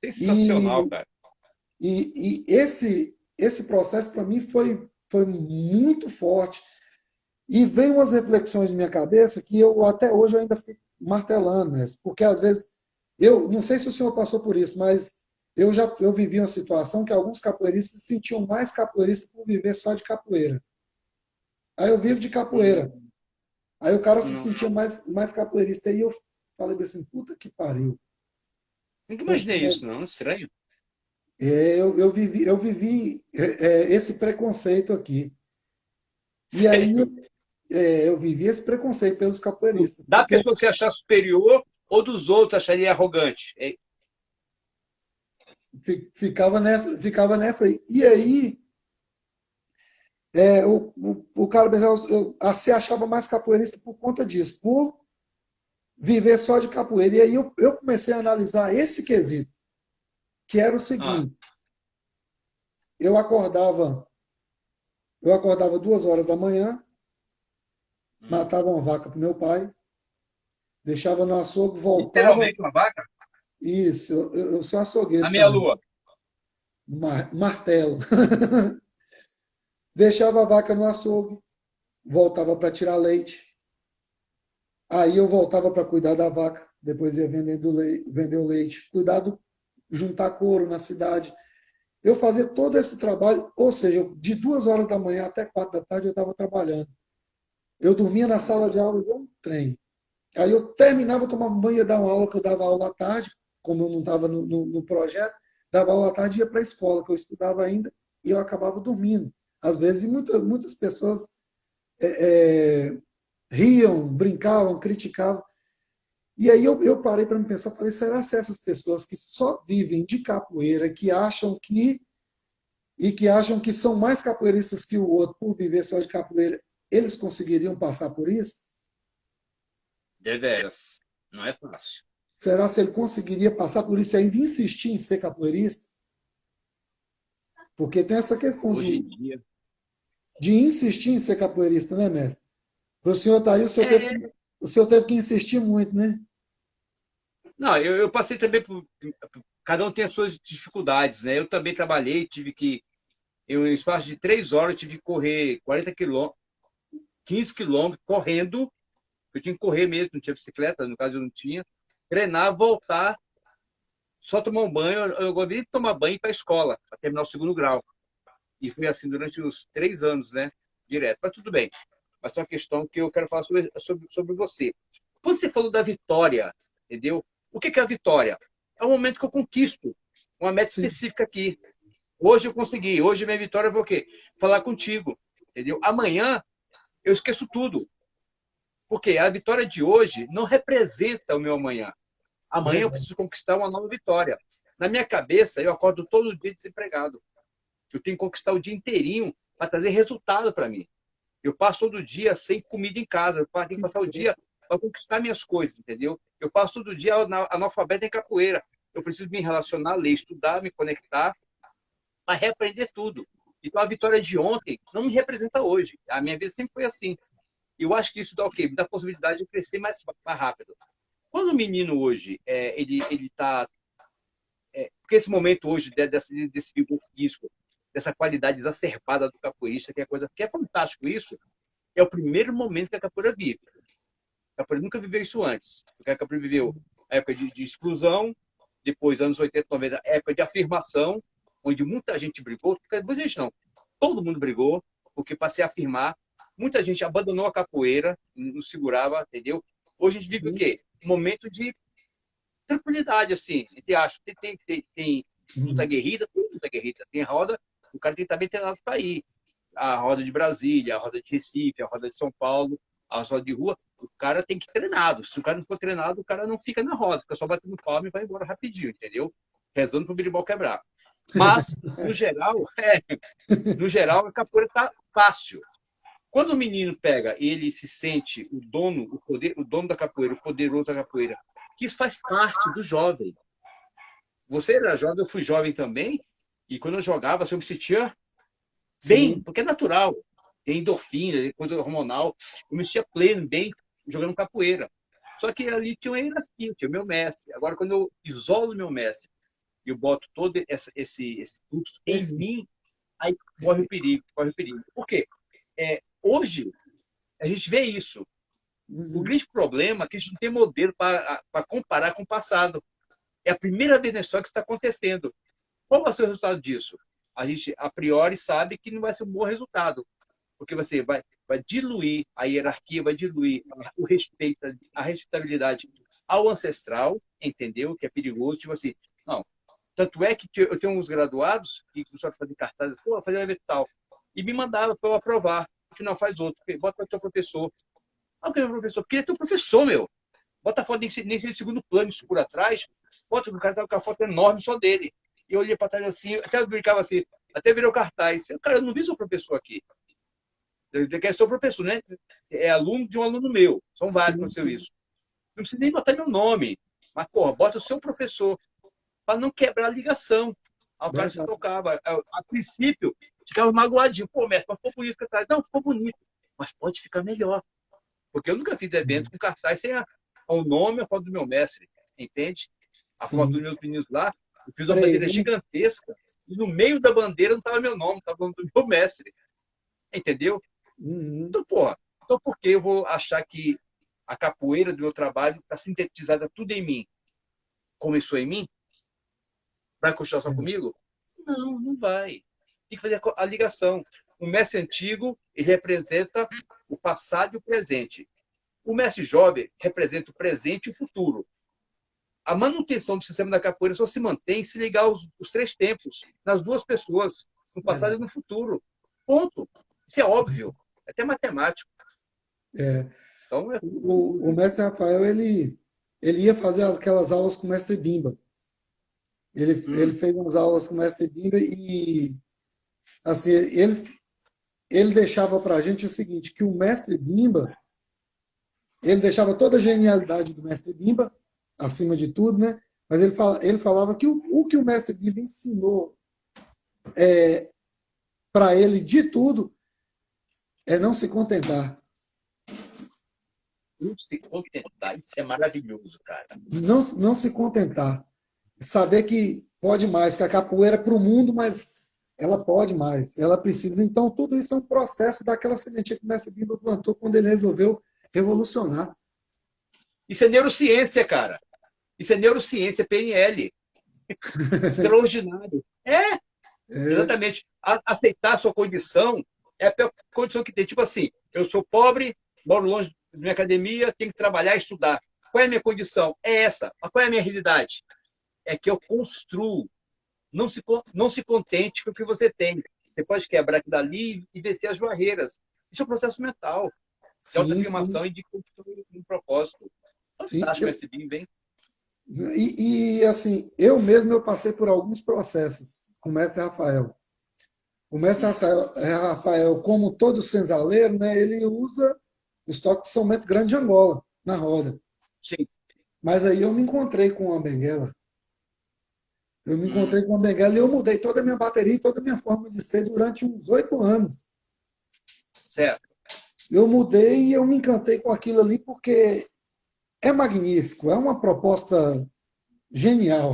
Sensacional, E, cara. esse processo para mim foi muito forte. E vem umas reflexões na minha cabeça que eu até hoje eu ainda fico martelando, né? Porque às vezes, eu não sei se o senhor passou por isso, mas eu vivi uma situação que alguns capoeiristas se sentiam mais capoeiristas por viver só de capoeira. Aí eu vivo de capoeira. Hum. Aí o cara se Não. sentia mais capoeirista. Aí eu falei assim, puta que pariu. Nunca Porque imaginei isso, não. Estranho. eu vivi esse preconceito aqui. E aí Sério. eu vivi esse preconceito pelos capoeiristas. Da pessoa se achar superior ou dos outros acharia arrogante. Ficava nessa aí. E aí, o cara se achava mais capoeirista por conta disso, por viver só de capoeira. E aí eu comecei a analisar esse quesito, que era o Ah, seguinte: eu acordava, eu acordava 2 horas da manhã, hum. matava uma vaca para meu pai, deixava no açougue, voltava. Literalmente uma vaca? Isso, eu sou Na açougueiro também, meia-lua. martelo. Deixava a vaca no açougue, voltava para tirar leite. Aí eu voltava para cuidar da vaca, depois ia vender o leite, juntar couro na cidade. Eu fazia todo esse trabalho, ou seja, de 2 horas da manhã até 4 da tarde eu estava trabalhando. Eu dormia na sala de aula igual um trem. Aí eu terminava, tomava um banho, ia dar uma aula, que eu dava aula à tarde, como eu não estava no projeto, dava aula à tarde e ia para a escola, que eu estudava ainda, e eu acabava dormindo. Às vezes, e muitas pessoas é, é, riam, brincavam, criticavam. E aí eu parei para me pensar, falei, será se essas pessoas que só vivem de capoeira, que acham que são mais capoeiristas que o outro por viver só de capoeira, eles conseguiriam passar por isso? Deveras. Não é fácil. Será se ele conseguiria passar por isso e ainda insistir em ser capoeirista? Porque tem essa questão Hoje em dia. de insistir em ser capoeirista, né, mestre? Para o senhor estar aí, É, o senhor teve que insistir muito, né? não, eu passei também por. Cada um tem as suas dificuldades, né? Eu também trabalhei, tive que. Em um espaço de 3 horas, eu tive que correr 40 quilômetros, 15 quilômetros, correndo. Eu tinha que correr mesmo, não tinha bicicleta, no caso eu não tinha. Treinar, voltar, só tomar um banho. Eu gostaria de tomar banho para a escola, para terminar o segundo grau. E foi assim durante os 3 anos, né? Direto. Mas tudo bem. Mas é uma questão que eu quero falar sobre você. Você falou da vitória, entendeu? O que é a vitória? É o momento que eu conquisto uma meta Sim, específica aqui. Hoje eu consegui. Hoje minha vitória foi o quê? Falar contigo, entendeu? Amanhã eu esqueço tudo. Porque a vitória de hoje não representa o meu amanhã. Amanhã eu verdade. preciso conquistar uma nova vitória. Na minha cabeça, eu acordo todo dia desempregado. Eu tenho que conquistar o dia inteirinho para trazer resultado para mim. Eu passo todo dia sem comida em casa. Eu tenho que passar o dia para conquistar minhas coisas, entendeu? Eu passo todo dia analfabeto em capoeira. Eu preciso me relacionar, ler, estudar, me conectar para reaprender tudo. Então a vitória de ontem não me representa hoje. A minha vida sempre foi assim. Eu acho que isso dá o quê? Dá a possibilidade de crescer mais rápido. Quando o menino hoje, ele está. Porque esse momento hoje desse vigor físico, dessa qualidade exacerbada do capoeirista, que é coisa que é fantástico isso, é o primeiro momento que a capoeira vive. A capoeira nunca viveu isso antes. Porque a capoeira viveu a época de exclusão, depois, anos 80, 90, época de afirmação, onde muita gente brigou, muita gente não, todo mundo brigou, porque para se afirmar, muita gente abandonou a capoeira, não segurava, entendeu? Hoje a gente vive o quê? Um momento de tranquilidade, assim, entre aspas. Tem luta Uhum. guerrida, tudo luta guerrida. Tem roda, o cara tem que estar bem treinado para ir. A roda de Brasília, a roda de Recife, a roda de São Paulo, a roda de rua, o cara tem que ir treinado. Se o cara não for treinado, o cara não fica na roda, fica só batendo palma e vai embora rapidinho, entendeu? Rezando pro birimbau quebrar. Mas, no geral, no geral, a capoeira tá fácil. Quando o menino pega, ele se sente o dono da capoeira, o poderoso da capoeira, que isso faz parte do jovem. Você era jovem, eu fui jovem também, e quando eu jogava, assim, eu me sentia bem, Sim. porque é natural. Tem endorfina, tem coisa hormonal. Eu me sentia pleno, bem, jogando capoeira. Só que ali tinha uma hierarquia, tinha o meu mestre. Agora, quando eu isolo o meu mestre e eu boto todo esse fluxo em Perfeito. mim, aí corre o Perfeito. perigo, corre o perigo. Por quê? Hoje, a gente vê isso. O Uhum. grande problema é que a gente não tem modelo para comparar com o passado. É a primeira vez na história que isso está acontecendo. Qual vai ser o resultado disso? A gente, a priori, sabe que não vai ser um bom resultado, porque você vai diluir a hierarquia, vai diluir o respeito, a respeitabilidade ao ancestral, entendeu? Que é perigoso. Tipo assim, não. Tanto é que eu tenho uns graduados que começaram a fazer cartazes, pô, fazer um evento tal, e me mandavam para eu aprovar. No final faz outro, bota para o teu professor. Ah, eu queria professor, porque ele é teu professor, meu. Bota a foto nem ser de segundo plano, escuro atrás. Bota o cara tava com a foto enorme só dele. E eu olhei para trás assim, até eu brincava assim, até virou cartaz. Eu, cara, eu não vi seu professor aqui. Eu quero ser professor, né? É aluno de um aluno meu. São vários que Sim, aconteceu sim. isso. Não precisa nem botar meu nome. Mas, porra, bota o seu professor para não quebrar a ligação ao cara que se Verdade. tocava. A princípio, ficava magoadinho. Pô, mestre, mas ficou bonito cartaz. Não, ficou bonito. Mas pode ficar melhor. Porque eu nunca fiz evento Sim, com cartaz sem o nome e a foto do meu mestre. Entende? A foto dos sim. meus meninos lá, eu fiz uma Peraí, bandeira vamos. gigantesca e no meio da bandeira não estava meu nome, estava o nome do meu mestre. Entendeu? Uhum. Então, porra, então por que eu vou achar que a capoeira do meu trabalho está sintetizada tudo em mim? Começou em mim? Vai continuar só É, comigo? Não, não vai. Tem que fazer a ligação. O mestre antigo, ele representa o passado e o presente. O mestre jovem representa o presente e o futuro. A manutenção do sistema da capoeira só se mantém se ligar os três tempos, nas duas pessoas, no passado e verdade. no futuro. Ponto. Isso é óbvio. Sim. É até matemático. É, Então, o mestre Rafael, ele ia fazer aquelas aulas com o mestre Bimba. Ele hum, fez umas aulas com o mestre Bimba e, assim, ele deixava para a gente o seguinte, que o mestre Bimba, ele deixava toda a genialidade do mestre Bimba, acima de tudo, né? Mas ele falava que o que o mestre Bimba ensinou para ele de tudo é não se contentar. não se contentar. Isso é maravilhoso, cara. Não se contentar. Saber que pode mais, que a capoeira é para o mundo, mas ela pode mais, ela precisa. Então, tudo isso é um processo daquela sementinha que o mestre Bimba plantou quando ele resolveu revolucionar. Isso é neurociência, cara. Isso é neurociência, PNL. Extraordinário. É, É, exatamente. Aceitar a sua condição é a pior condição que tem. Tipo assim, eu sou pobre, moro longe da minha academia, tenho que trabalhar e estudar. Qual é a minha condição? É essa. Mas qual é a minha realidade? É que eu construo. Não se contente com o que você tem. Você pode quebrar aquilo dali e vencer as barreiras. Isso é um processo mental, de sim, sim, autoafirmação e de construir um propósito. sim. Fantástico esse BIM, bem. Assim, eu mesmo eu passei por alguns processos com o mestre Rafael. O mestre Rafael, como todo senzaleiro, né, ele usa os toques de São Bento Grande de Angola na roda. Sim. Mas aí eu me encontrei com uma benguela. Eu me Hum, encontrei com uma benguela e eu mudei toda a minha bateria e toda a minha forma de ser durante uns 8 anos. certo. eu mudei e eu me encantei com aquilo ali porque é magnífico, é uma proposta genial.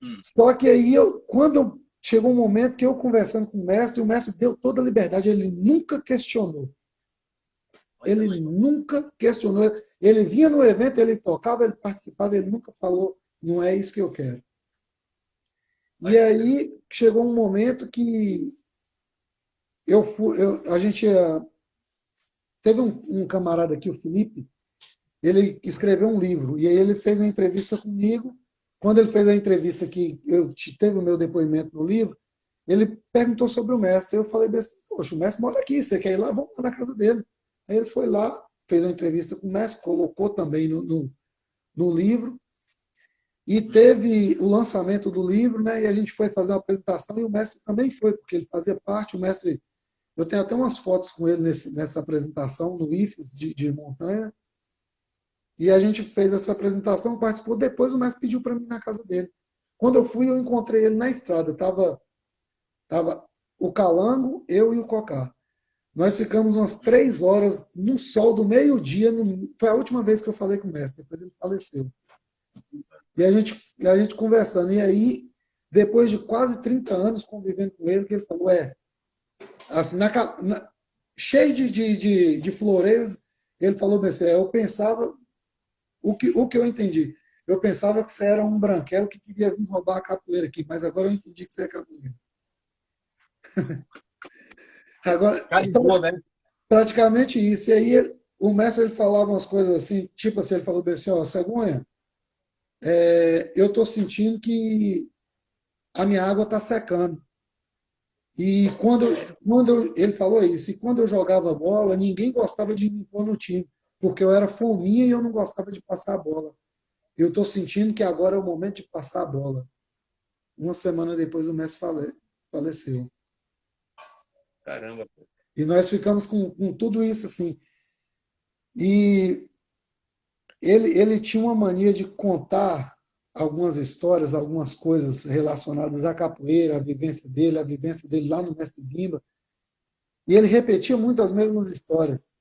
Hum. Só que aí, chegou um momento que eu conversando com o mestre deu toda a liberdade, ele nunca questionou. Olha Ele só. nunca questionou. Ele vinha no evento, ele tocava, ele participava, ele nunca falou, não é isso que eu quero. E Olha que aí chegou um momento que a gente teve um camarada aqui, o Felipe, ele escreveu um livro e aí ele fez uma entrevista comigo. Quando ele fez a entrevista que teve o meu depoimento no livro, ele perguntou sobre o mestre. Eu falei assim, poxa, o mestre mora aqui, você quer ir lá? Vamos lá na casa dele. Aí ele foi lá, fez uma entrevista com o mestre, colocou também no livro. E Hum. teve o lançamento do livro, né? E a gente foi fazer uma apresentação e o mestre também foi, porque ele fazia parte. O mestre, eu tenho até umas fotos com ele nessa apresentação no IFES de montanha. E a gente fez essa apresentação, participou. Depois o mestre pediu para mim ir na casa dele. Quando eu fui, eu encontrei ele na estrada. Tava o Calango, eu e o Cocá. Nós ficamos umas 3 horas no sol do meio-dia. Foi a última vez que eu falei com o mestre. Depois ele faleceu. E a gente conversando. E aí, depois de quase 30 anos convivendo com ele, que ele falou, assim, cheio de floreios, ele falou assim, eu pensava, o que eu entendi, eu pensava que você era um branquelo que queria vir roubar a capoeira aqui, mas agora eu entendi que você é capoeira. Agora, Carimbou, né? praticamente isso. E aí, o mestre ele falava umas coisas assim, tipo assim, ele falou assim, ó, Cegonha, eu estou sentindo que a minha água está secando. E Sério? ele falou isso, e quando eu jogava bola, ninguém gostava de me pôr no time, porque eu era fominha e eu não gostava de passar a bola. Eu estou sentindo que agora é o momento de passar a bola. Uma semana depois o Messi faleceu. Caramba, pô. E nós ficamos com tudo isso assim. E ele tinha uma mania de contar algumas histórias, algumas coisas relacionadas à capoeira, a vivência dele lá no Mestre Bimba. E ele repetia muito as mesmas histórias.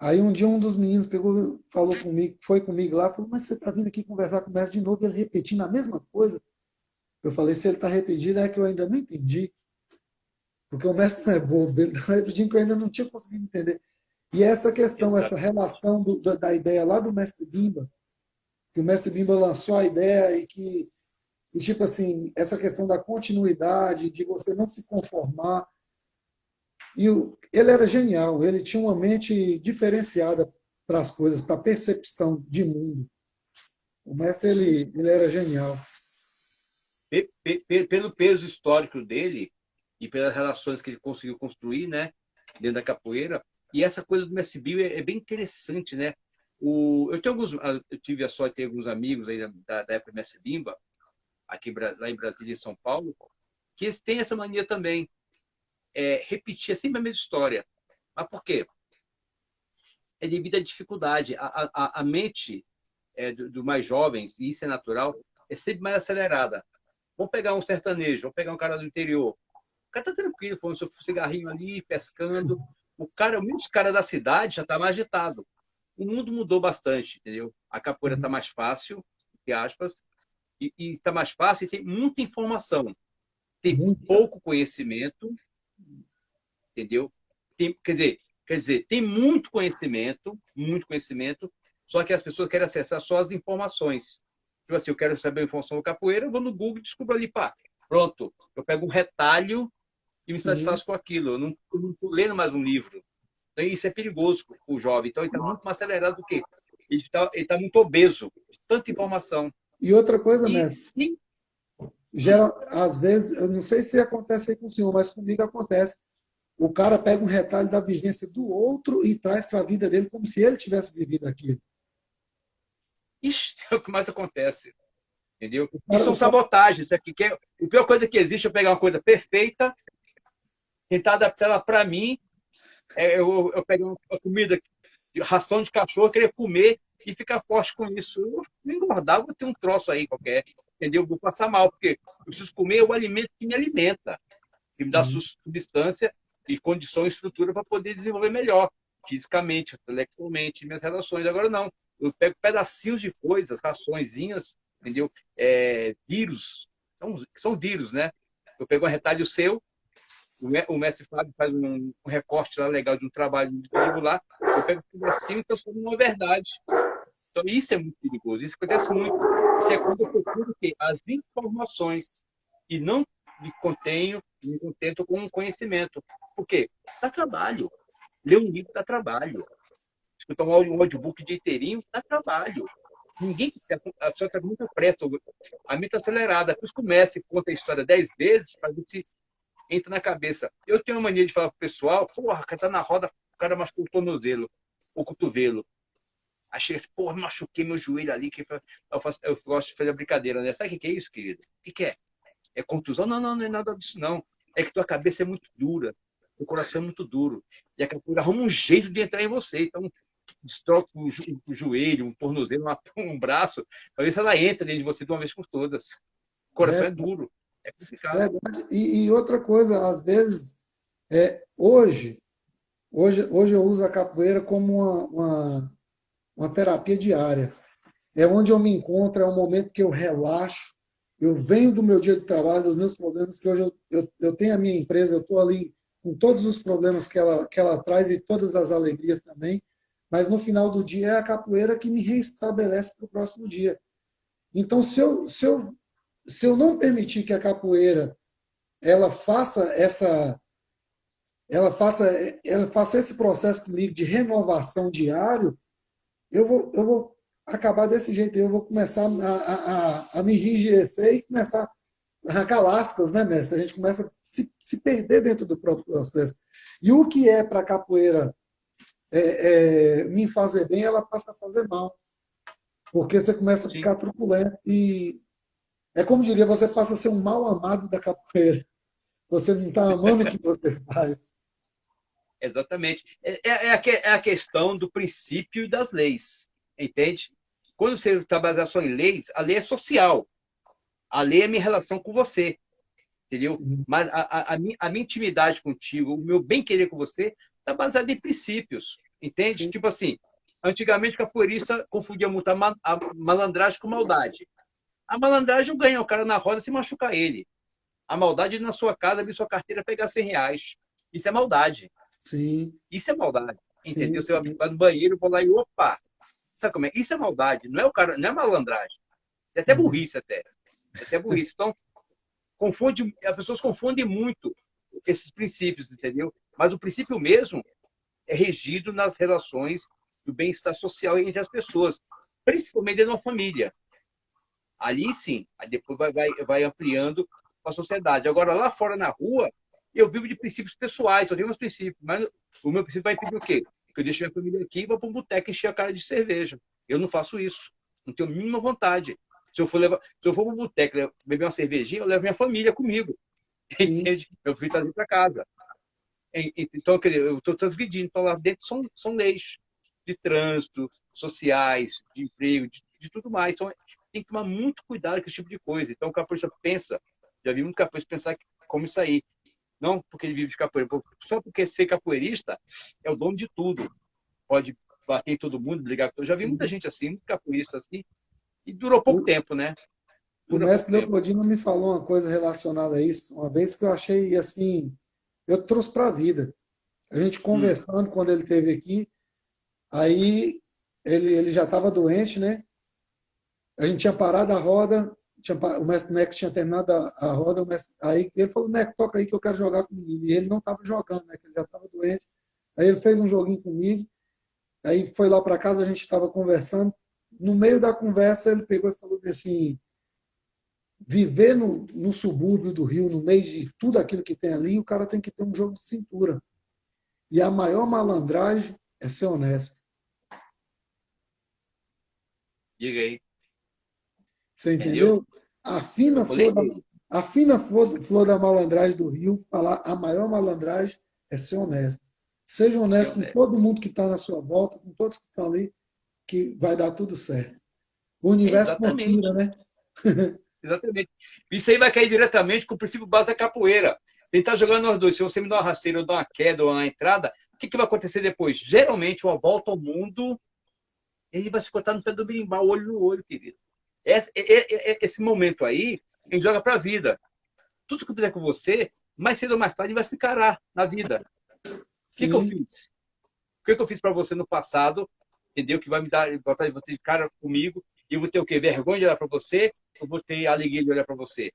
Aí um dia um dos meninos pegou, falou comigo, foi comigo lá, falou, mas você está vindo aqui conversar com o mestre de novo, e ele repetindo a mesma coisa. Eu falei, se ele está repetindo, é que eu ainda não entendi, porque o mestre não é bobo, ele está repetindo que eu ainda não tinha conseguido entender. E essa questão, essa Exato. relação da ideia lá do mestre Bimba, que o mestre Bimba lançou a ideia e tipo assim, essa questão da continuidade, de você não se conformar. Ele era genial, ele tinha uma mente diferenciada para as coisas, para a percepção de mundo. O mestre, ele era genial. Pelo peso histórico dele e pelas relações que ele conseguiu construir, né, dentro da capoeira, e essa coisa do Mestre Bill é bem interessante, né? Eu tive a sorte de ter alguns amigos aí da época do Mestre Bimba, lá em Brasília e São Paulo, que eles têm essa mania também, repetir sempre a mesma história. Mas por quê? É devido à dificuldade. A mente do mais jovens, e isso é natural, é sempre mais acelerada. Vamos pegar um sertanejo, vamos pegar um cara do interior. O cara tá tranquilo, fumando seu cigarrinho ali, pescando. O mesmo cara da cidade já tá mais agitado. O mundo mudou bastante, entendeu? A capoeira tá mais fácil, entre aspas, e está mais fácil e tem muita informação. Tem Muita. pouco conhecimento, entendeu? Quer dizer, tem muito conhecimento, só que as pessoas querem acessar só as informações. Tipo assim, eu quero saber a informação do capoeira, eu vou no Google e descubro ali, pá, pronto. Eu pego um retalho e me Sim. satisfaço com aquilo. Eu não estou lendo mais um livro. Então, isso é perigoso para o jovem. Então, ele está muito mais acelerado do que. Ele tá muito obeso de tanta informação. E outra coisa, E mestre, sim, às vezes, eu não sei se acontece aí com o senhor, mas comigo acontece. O cara pega um retalho da vivência do outro e traz para a vida dele como se ele tivesse vivido aquilo. isso é o que mais acontece. Entendeu? O E cara, são o cara, sabotagens. Isso aqui a pior coisa que existe é eu pegar uma coisa perfeita, tentar adaptar ela para mim. Eu pego uma comida, ração de cachorro, querer comer e ficar forte com isso. Eu vou me engordar, vou ter um troço aí qualquer. Entendeu? Vou passar mal, porque eu preciso comer o alimento que me alimenta, que me dá sim, substância. e condição e estrutura para poder desenvolver melhor, fisicamente, intelectualmente, minhas relações. Agora não, eu pego pedacinhos de coisas, raçõezinhas, entendeu? Vírus, são vírus, né? Eu pego um retalho seu, o mestre Fábio faz um recorte lá legal de um trabalho de vestibular, eu pego um pedacinho e transformo numa verdade. Então, isso é muito perigoso, isso acontece muito. Isso é quando eu procuro ter as informações e não me contento com o conhecimento. Por quê? Dá trabalho. Ler um livro dá trabalho. Escutar um audiobook de inteirinho dá trabalho. Ninguém, a pessoa está muito pressa, a mente está acelerada. Por isso começa e conta a história 10 vezes para ver se entra na cabeça. Eu tenho uma mania de falar pro pessoal, porra, o cara tá na roda, o cara machucou o tornozelo, o cotovelo. Achei assim, porra, machuquei meu joelho ali. Eu gosto de fazer a brincadeira, né? Sabe o que é isso, querido? O que é? É contusão? Não, não, não é nada disso, não. É que tua cabeça é muito dura, teu coração é muito duro. E a capoeira arruma um jeito de entrar em você. Então, destrói o joelho, um tornozelo, um braço, para ver se ela entra dentro de você de uma vez por todas. O coração É é duro, é complicado. verdade. E outra coisa, às vezes, hoje eu uso a capoeira como uma terapia diária. É onde eu me encontro, é um momento que eu relaxo. Eu venho do meu dia de trabalho, dos meus problemas, que hoje eu tenho a minha empresa, eu estou ali com todos os problemas que ela traz e todas as alegrias também, mas no final do dia é a capoeira que me reestabelece para o próximo dia. Então, se eu não permitir que a capoeira ela faça essa ela faça ela faça esse processo comigo de renovação diário, eu vou acabar desse jeito. Eu vou começar a me enrijecer e começar a arrancar lascas, né, mestre? A gente começa a se perder dentro do próprio processo. E o que é para a capoeira me fazer bem, ela passa a fazer mal. Porque você começa a Sim, ficar truculento. E é como diria, você passa a ser um mal amado da capoeira. Você não está amando o que você faz. exatamente. É a questão do princípio e das leis, entende? Quando você trabalha só em leis, a lei é social. A lei é a minha relação com você, entendeu? Sim, Mas a minha intimidade contigo, o meu bem-querer com você, está baseado em princípios, entende? sim, Tipo assim, antigamente o capoeirista confundia muito a malandragem com maldade. A malandragem ganha o cara na roda se machucar ele. A maldade é na sua casa, abrir sua carteira, pegar R$ 100. Isso é maldade. sim, Isso é maldade, sim, entendeu? Você sim, vai no banheiro, vou lá e opa! Sabe como é? Isso é maldade, não é o cara, não é malandragem. É até sim. burrice até. É até burrice. Então, as pessoas confundem muito esses princípios, entendeu? Mas o princípio mesmo é regido nas relações do bem-estar social entre as pessoas, principalmente dentro da família. Ali sim, aí depois vai ampliando para a sociedade. Agora, lá fora na rua, eu vivo de princípios pessoais, eu tenho meus princípios, mas o meu princípio vai impedir o quê? Que eu deixo minha família aqui e vou para um boteco encher a cara de cerveja. Eu não faço isso. Não tenho a mínima vontade. Se eu for para um boteco beber uma cervejinha, eu levo minha família comigo. Sim. Entende? Eu fui trazer para casa. Então, quer dizer, eu estou transgredindo. Então, lá dentro são leis de trânsito, sociais, de emprego, de tudo mais. Então, tem que tomar muito cuidado com esse tipo de coisa. Então, o capoeirista pensa, já vi muito capoeirista pensar como isso aí. Não porque ele vive de capoeira, só porque ser capoeirista é o dono de tudo. Pode bater em todo mundo, brigar com todo mundo. Já vi muita Sim. gente assim, muito capoeirista assim, e durou pouco O, tempo, né? o Dura pouco mestre tempo. Leopoldino me falou uma coisa relacionada a isso, uma vez que eu achei assim, eu trouxe para a vida. A gente Hum, conversando quando ele esteve aqui, aí ele já estava doente, né? A gente tinha parado a roda, o mestre Neco tinha terminado a roda, aí ele falou, Neco, toca aí que eu quero jogar com o menino. E ele não estava jogando, né? Que ele já estava doente. Aí ele fez um joguinho comigo, aí foi lá para casa, a gente estava conversando. No meio da conversa, ele pegou e falou assim: viver no subúrbio do Rio, no meio de tudo aquilo que tem ali, o cara tem que ter um jogo de cintura. E a maior malandragem é ser honesto. diga aí. Você Entendeu? entendeu? A Eu fina falei flor da, dele. a fina flor da malandragem do Rio, falar a maior malandragem é ser honesto. Seja Ser honesto com honesto. todo mundo que está na sua volta, com todos que estão ali, que vai dar tudo certo. O universo conspira, Exatamente. né? Exatamente. Isso aí vai cair diretamente com o princípio base da capoeira. Ele tá jogando nós dois. Se você me dá uma rasteira, eu dou uma queda ou uma entrada, o que vai acontecer depois? Geralmente, uma volta ao mundo, ele vai se cortar no pé do berimbau, olho no olho, querido. Esse momento aí, a gente joga pra vida. Tudo que eu fizer com você, mais cedo ou mais tarde, vai se encarar na vida. O que eu Sim, fiz? O que eu fiz para você no passado, entendeu? Que vai me dar, botar você de cara comigo, e eu vou ter o quê? Vergonha de olhar para você, eu vou ter alegria de olhar para você.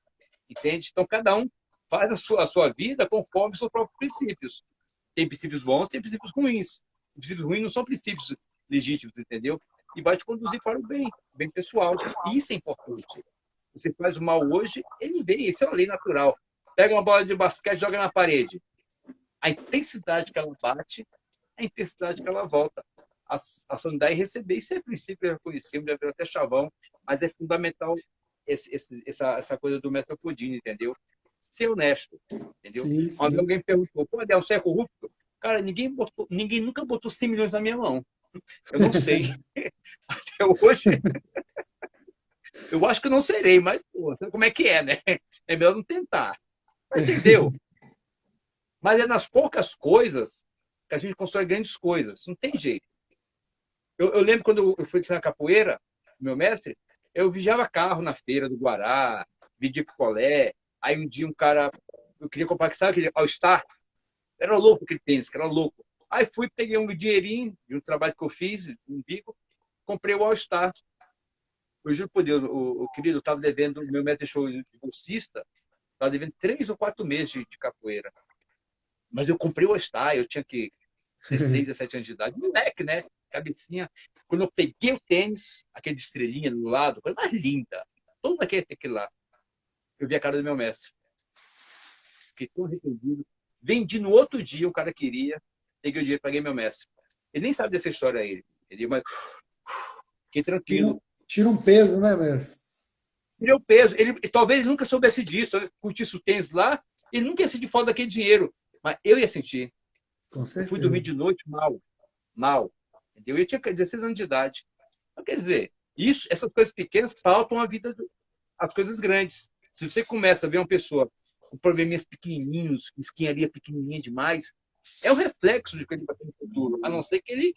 Entende? Então, cada um faz a sua vida conforme os seus próprios princípios. Tem princípios bons, tem princípios ruins. Os princípios ruins não são princípios legítimos, entendeu? E vai te conduzir para o bem pessoal. Isso é importante. Você faz o mal hoje, ele vem. Isso é uma lei natural. Pega uma bola de basquete e joga na parede. A intensidade que ela bate, a intensidade que ela volta. A dar e receber. Isso é princípio reconhecido, deve ter até chavão, mas é fundamental essa coisa do mestre Podine, entendeu? Ser honesto, entendeu? sim, Uma vez sim. alguém me perguntou, pô, Adel, você é corrupto? Cara, ninguém nunca botou 100 milhões na minha mão. Eu não sei. Até hoje, eu acho que eu não serei, mas, pô, como é que é, né? É melhor não tentar. Mas, entendeu? Mas é nas poucas coisas que a gente constrói grandes coisas. Não tem jeito. Eu lembro quando eu fui treinar capoeira, meu mestre, eu vigiava carro na feira do Guará, vendia picolé. Aí um dia um cara, eu queria comprar, sabe aquele All-Star? Era louco aquele tênis, que era louco. Aí fui, peguei um dinheirinho de um trabalho que eu fiz, um bico, comprei o All-Star. Eu juro por Deus, o querido, eu estava devendo, meu mestre deixou de bolsista, estava devendo 3 ou 4 meses de capoeira. Mas eu comprei o All-Star, eu tinha que 16, 17 anos de idade, moleque, né? Cabecinha. Quando eu peguei o tênis, aquele de estrelinha do lado, coisa mais linda, todo aquele lá, eu vi a cara do meu mestre. Fiquei tão arrependido. Vendi no outro dia, o cara queria, peguei o dinheiro, paguei meu mestre. Ele nem sabe dessa história aí, entendeu? Mas fiquei Tira tranquilo. tira um peso, né, mestre? Tirei o peso. Talvez ele nunca soubesse disso, eu curtisse o tênis lá, ele nunca ia sentir falta daquele dinheiro. Mas eu ia sentir. Com Eu fui dormir certeza. de noite mal. Entendeu? Eu tinha 16 anos de idade. Então, quer dizer, essas coisas pequenas faltam a vida, as coisas grandes. Se você começa a ver uma pessoa com probleminhas pequenininhos, esquinharia pequenininha demais, é um reflexo de que ele vai ter no futuro. A não ser que ele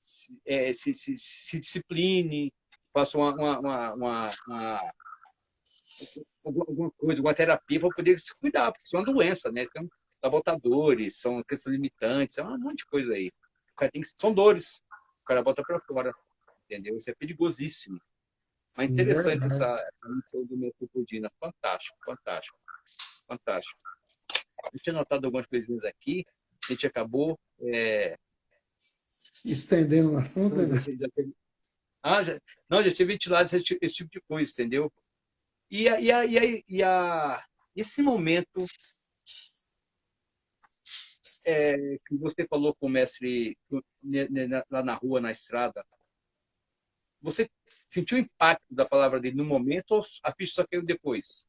se discipline, faça alguma coisa, alguma terapia para poder se cuidar, porque isso é uma doença, né? São sabotadores, são questões limitantes, é um monte de coisa aí. O cara são dores, o cara bota para fora, entendeu? Isso é perigosíssimo. Mas Sim, interessante verdade. essa missão do Metropodina. Fantástico, fantástico, fantástico. Eu tinha notado algumas coisinhas aqui, a gente acabou. Estendendo o assunto, Não, né? não, já tinha ventilado esse tipo de coisa, entendeu? Esse momento que você falou com o mestre lá na rua, na estrada, você sentiu o impacto da palavra dele no momento ou a ficha só caiu depois?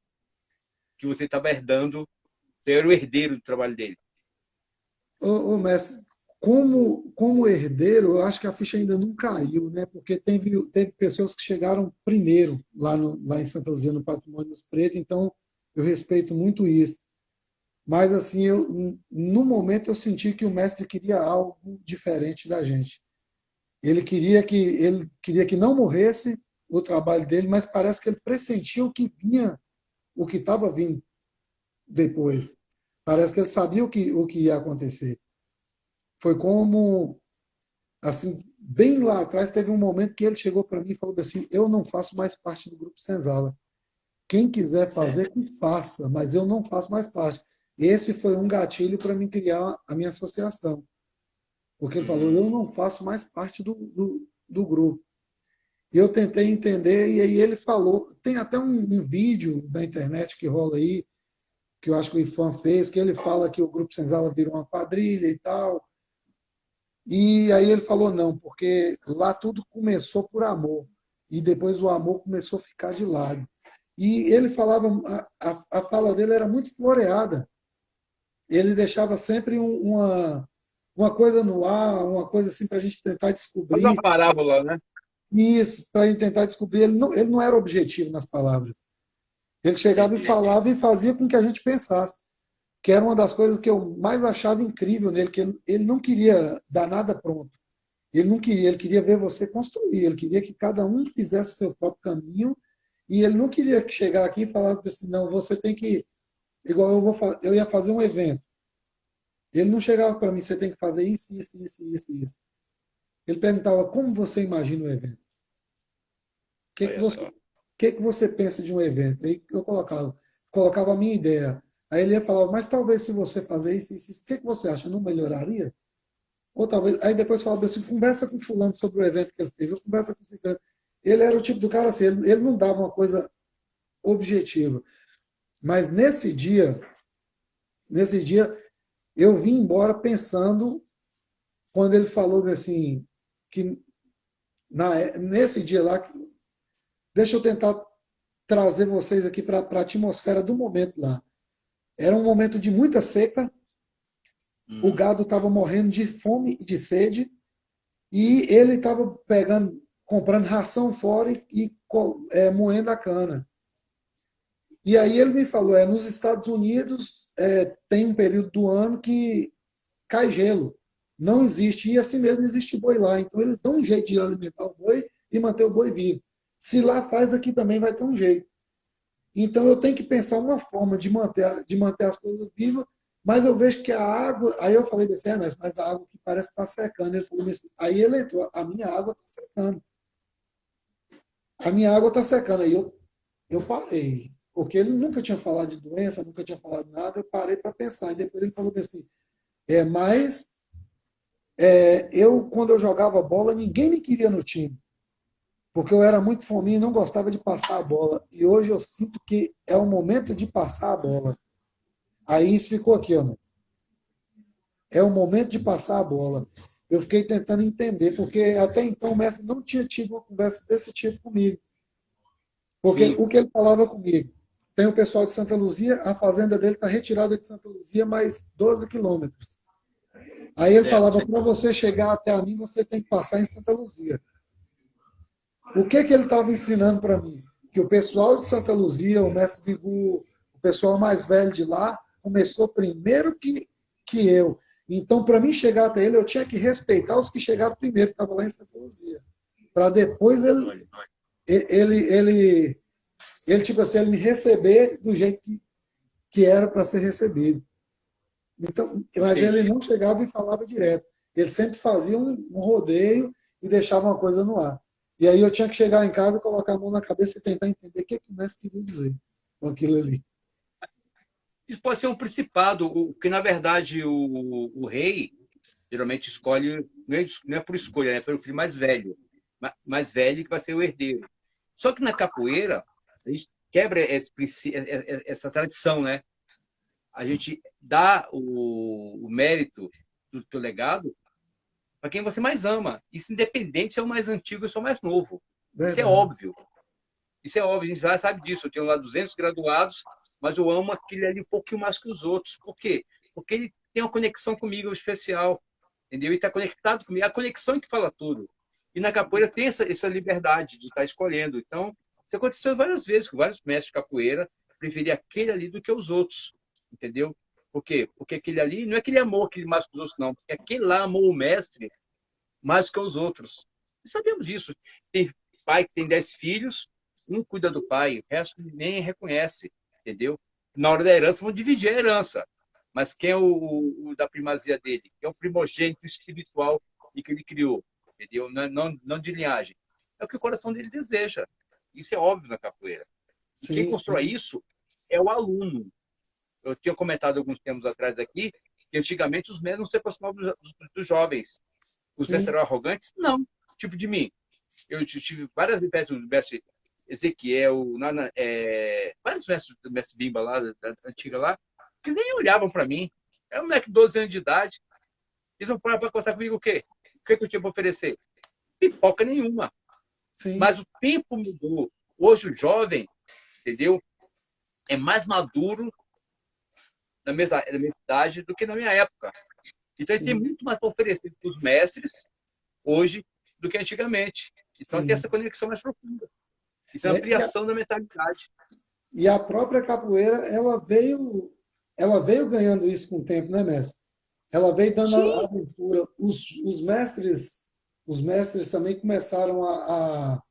Que você estava herdando, você era o herdeiro do trabalho dele. Mestre, como herdeiro, eu acho que a ficha ainda não caiu, né? Porque teve pessoas que chegaram primeiro lá em Santa Luzia, no Patrimônio das Pretas, então eu respeito muito isso. Mas, assim, no momento eu senti que o mestre queria algo diferente da gente. Ele queria que não morresse o trabalho dele, mas parece que ele pressentia o que estava vindo depois. Parece que ele sabia o que ia acontecer. Foi como, assim, bem lá atrás, teve um momento que ele chegou para mim e falou assim: eu não faço mais parte do Grupo Senzala. Quem quiser É. fazer, que faça, mas eu não faço mais parte. Esse foi um gatilho para mim criar a minha associação. Porque ele falou: eu não faço mais parte do grupo. E eu tentei entender, e aí ele falou. Tem até um vídeo na internet que rola aí, que eu acho que o IFAM fez, que ele fala que o Grupo Senzala virou uma quadrilha e tal. E aí ele falou: não, porque lá tudo começou por amor. E depois o amor começou a ficar de lado. E ele falava, a fala dele era muito floreada. Ele deixava sempre uma coisa no ar, uma coisa assim para a gente tentar Faz uma descobrir. parábola, né? Isso, para a gente tentar descobrir. Ele não era objetivo nas palavras. Ele chegava e Entendi. falava e fazia com que a gente pensasse. que era uma das coisas que eu mais achava incrível nele, que ele não queria dar nada pronto. Ele não queria, ele queria ver você construir, ele queria que cada um fizesse o seu próprio caminho, e ele não queria chegar aqui e falar assim, não, você tem que, igual eu ia fazer um evento. Ele não chegava para mim, você tem que fazer isso, isso, isso, isso, isso. Ele perguntava como você imagina o evento. O que que Olha você, só. que você pensa de um evento? Aí eu colocava a minha ideia. Aí ele ia falar, mas talvez se você fazer isso, o que você acha? Não melhoraria? Ou talvez, aí depois falava assim, conversa com fulano sobre o evento que ele fez, ou conversa com o ciclano. Ele era o tipo do cara assim, ele não dava uma coisa objetiva. Mas nesse dia, eu vim embora pensando, quando ele falou assim, que nesse dia lá, deixa eu tentar trazer vocês aqui para a atmosfera do momento lá. Era um momento de muita seca, o Hum, gado estava morrendo de fome e de sede, e ele estava comprando ração fora e moendo a cana. E aí ele me falou, nos Estados Unidos tem um período do ano que cai gelo. Não existe, e assim mesmo existe boi lá. Então eles dão um jeito de alimentar o boi e manter o boi vivo. Se lá faz, aqui também vai ter um jeito. Então eu tenho que pensar uma forma de manter as coisas vivas, mas eu vejo que a água. Aí eu falei desse, mas a água que parece estar secando. Ele falou assim, aí ele entrou, a minha água está secando. A minha água está secando. Aí eu parei. Porque ele nunca tinha falado de doença, nunca tinha falado nada, eu parei para pensar. E depois ele falou assim, mas quando eu jogava bola, ninguém me queria no time. Porque eu era muito fominha e não gostava de passar a bola. E hoje eu sinto que é o momento de passar a bola. Aí isso ficou aqui, ó. É o momento de passar a bola. Eu fiquei tentando entender, porque até então o Messi não tinha tido uma conversa desse tipo comigo. Porque sim, o que ele falava comigo? Tem o pessoal de Santa Luzia, a fazenda dele está retirada de Santa Luzia mais 12 quilômetros. Aí ele certo. falava, para você chegar até a mim, você tem que passar em Santa Luzia. O que ele estava ensinando para mim? Que o pessoal de Santa Luzia, o mestre Vivu, o pessoal mais velho de lá, começou primeiro que eu. Então, para mim chegar até ele, eu tinha que respeitar os que chegaram primeiro, que estavam lá em Santa Luzia. Para depois Olha, ele, tipo assim, ele me receber do jeito que era para ser recebido. Então, mas ele entendi. não chegava e falava direto. Ele sempre fazia um rodeio e deixava uma coisa no ar. E aí eu tinha que chegar em casa, colocar a mão na cabeça e tentar entender o que o mestre queria dizer com aquilo ali. Isso pode ser um principado, que na verdade o rei geralmente escolhe, não é por escolha, é pelo filho mais velho. Mais velho que vai ser o herdeiro. Só que na capoeira, a gente quebra essa tradição, né? A gente dá o mérito do teu legado para quem você mais ama. Isso independente se é o mais antigo ou se é o mais novo. Isso é Verdade. óbvio. Isso é óbvio, a gente já sabe disso. Eu tenho lá 200 graduados, mas eu amo aquele ali um pouquinho mais que os outros. Por quê? Porque ele tem uma conexão comigo especial, entendeu? E está conectado comigo. É a conexão que fala tudo. E na capoeira tem essa liberdade de estar escolhendo. Então, isso aconteceu várias vezes com vários mestres de capoeira preferir aquele ali do que os outros, entendeu? Por quê? Porque aquele ali, não é que ele amou aquele mais que os outros, não. Porque aquele lá amou o mestre mais que os outros. E sabemos disso. Tem pai que tem 10 filhos, um cuida do pai, o resto nem reconhece, entendeu? Na hora da herança, vão dividir a herança. Mas quem é o da primazia dele? Quem é o primogênito espiritual e que ele criou? Entendeu? Não de linhagem. É o que o coração dele deseja. Isso é óbvio na capoeira. E quem Sim, constrói sim, isso é o aluno. Eu tinha comentado alguns tempos atrás aqui que antigamente os mestres não se aproximavam dos jovens. Os mestres sim, eram arrogantes? Não. Tipo de mim. Eu tive várias mestres do mestre Ezequiel, vários mestres do mestre Bimba lá, da antiga lá, que nem olhavam para mim. Era um moleque de 12 anos de idade. Eles vão parar para conversar comigo o quê? O que eu tinha para oferecer? Pipoca nenhuma. sim, Mas o tempo mudou. Hoje o jovem, entendeu? É mais maduro na minha idade do que na minha época. Então ele tem sim, muito mais para oferecer para os mestres hoje do que antigamente. Então tem sim. essa conexão mais profunda. Isso é uma É, ampliação da mentalidade. e a própria capoeira, ela veio, ela veio ganhando isso com o tempo, né, mestre? Ela veio dando a Sim, abertura. Os mestres também começaram a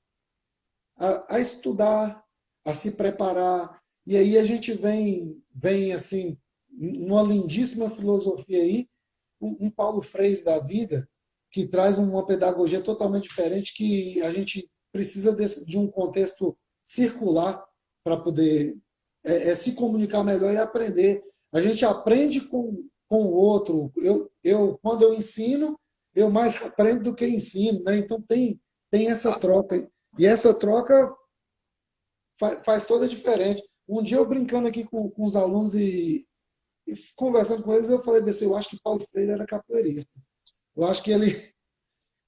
estudar, a se preparar. E aí a gente vem assim, numa lindíssima filosofia aí, um Paulo Freire da vida, que traz uma pedagogia totalmente diferente, que a gente precisa de um contexto circular para poder se comunicar melhor e aprender. A gente aprende com o outro. Quando eu ensino, eu mais aprendo do que ensino, né? Então tem essa tá. troca. E essa troca faz toda a diferença. Um dia eu brincando aqui com os alunos e conversando com eles, eu falei assim, eu acho que Paulo Freire era capoeirista. Eu acho que ele,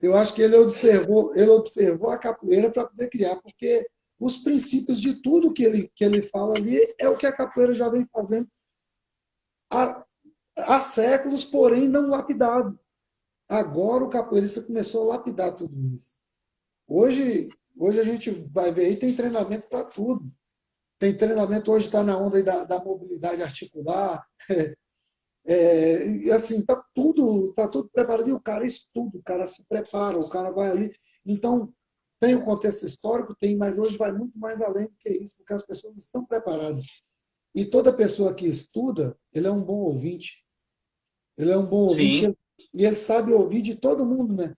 eu acho que ele observou a capoeira para poder criar, porque os princípios de tudo que ele fala ali é o que a capoeira já vem fazendo há, há séculos, porém não lapidado. Agora o capoeirista começou a lapidar tudo isso. Hoje a gente vai ver aí, tem treinamento para tudo. Tem treinamento, hoje está na onda aí da mobilidade articular. E assim, tá tudo preparado. E o cara estuda, o cara se prepara, o cara vai ali. Então, tem o contexto histórico, tem, mas hoje vai muito mais além do que isso, porque as pessoas estão preparadas. E toda pessoa que estuda, ele é um bom ouvinte. Ele é um bom ouvinte Sim. e ele sabe ouvir de todo mundo, né?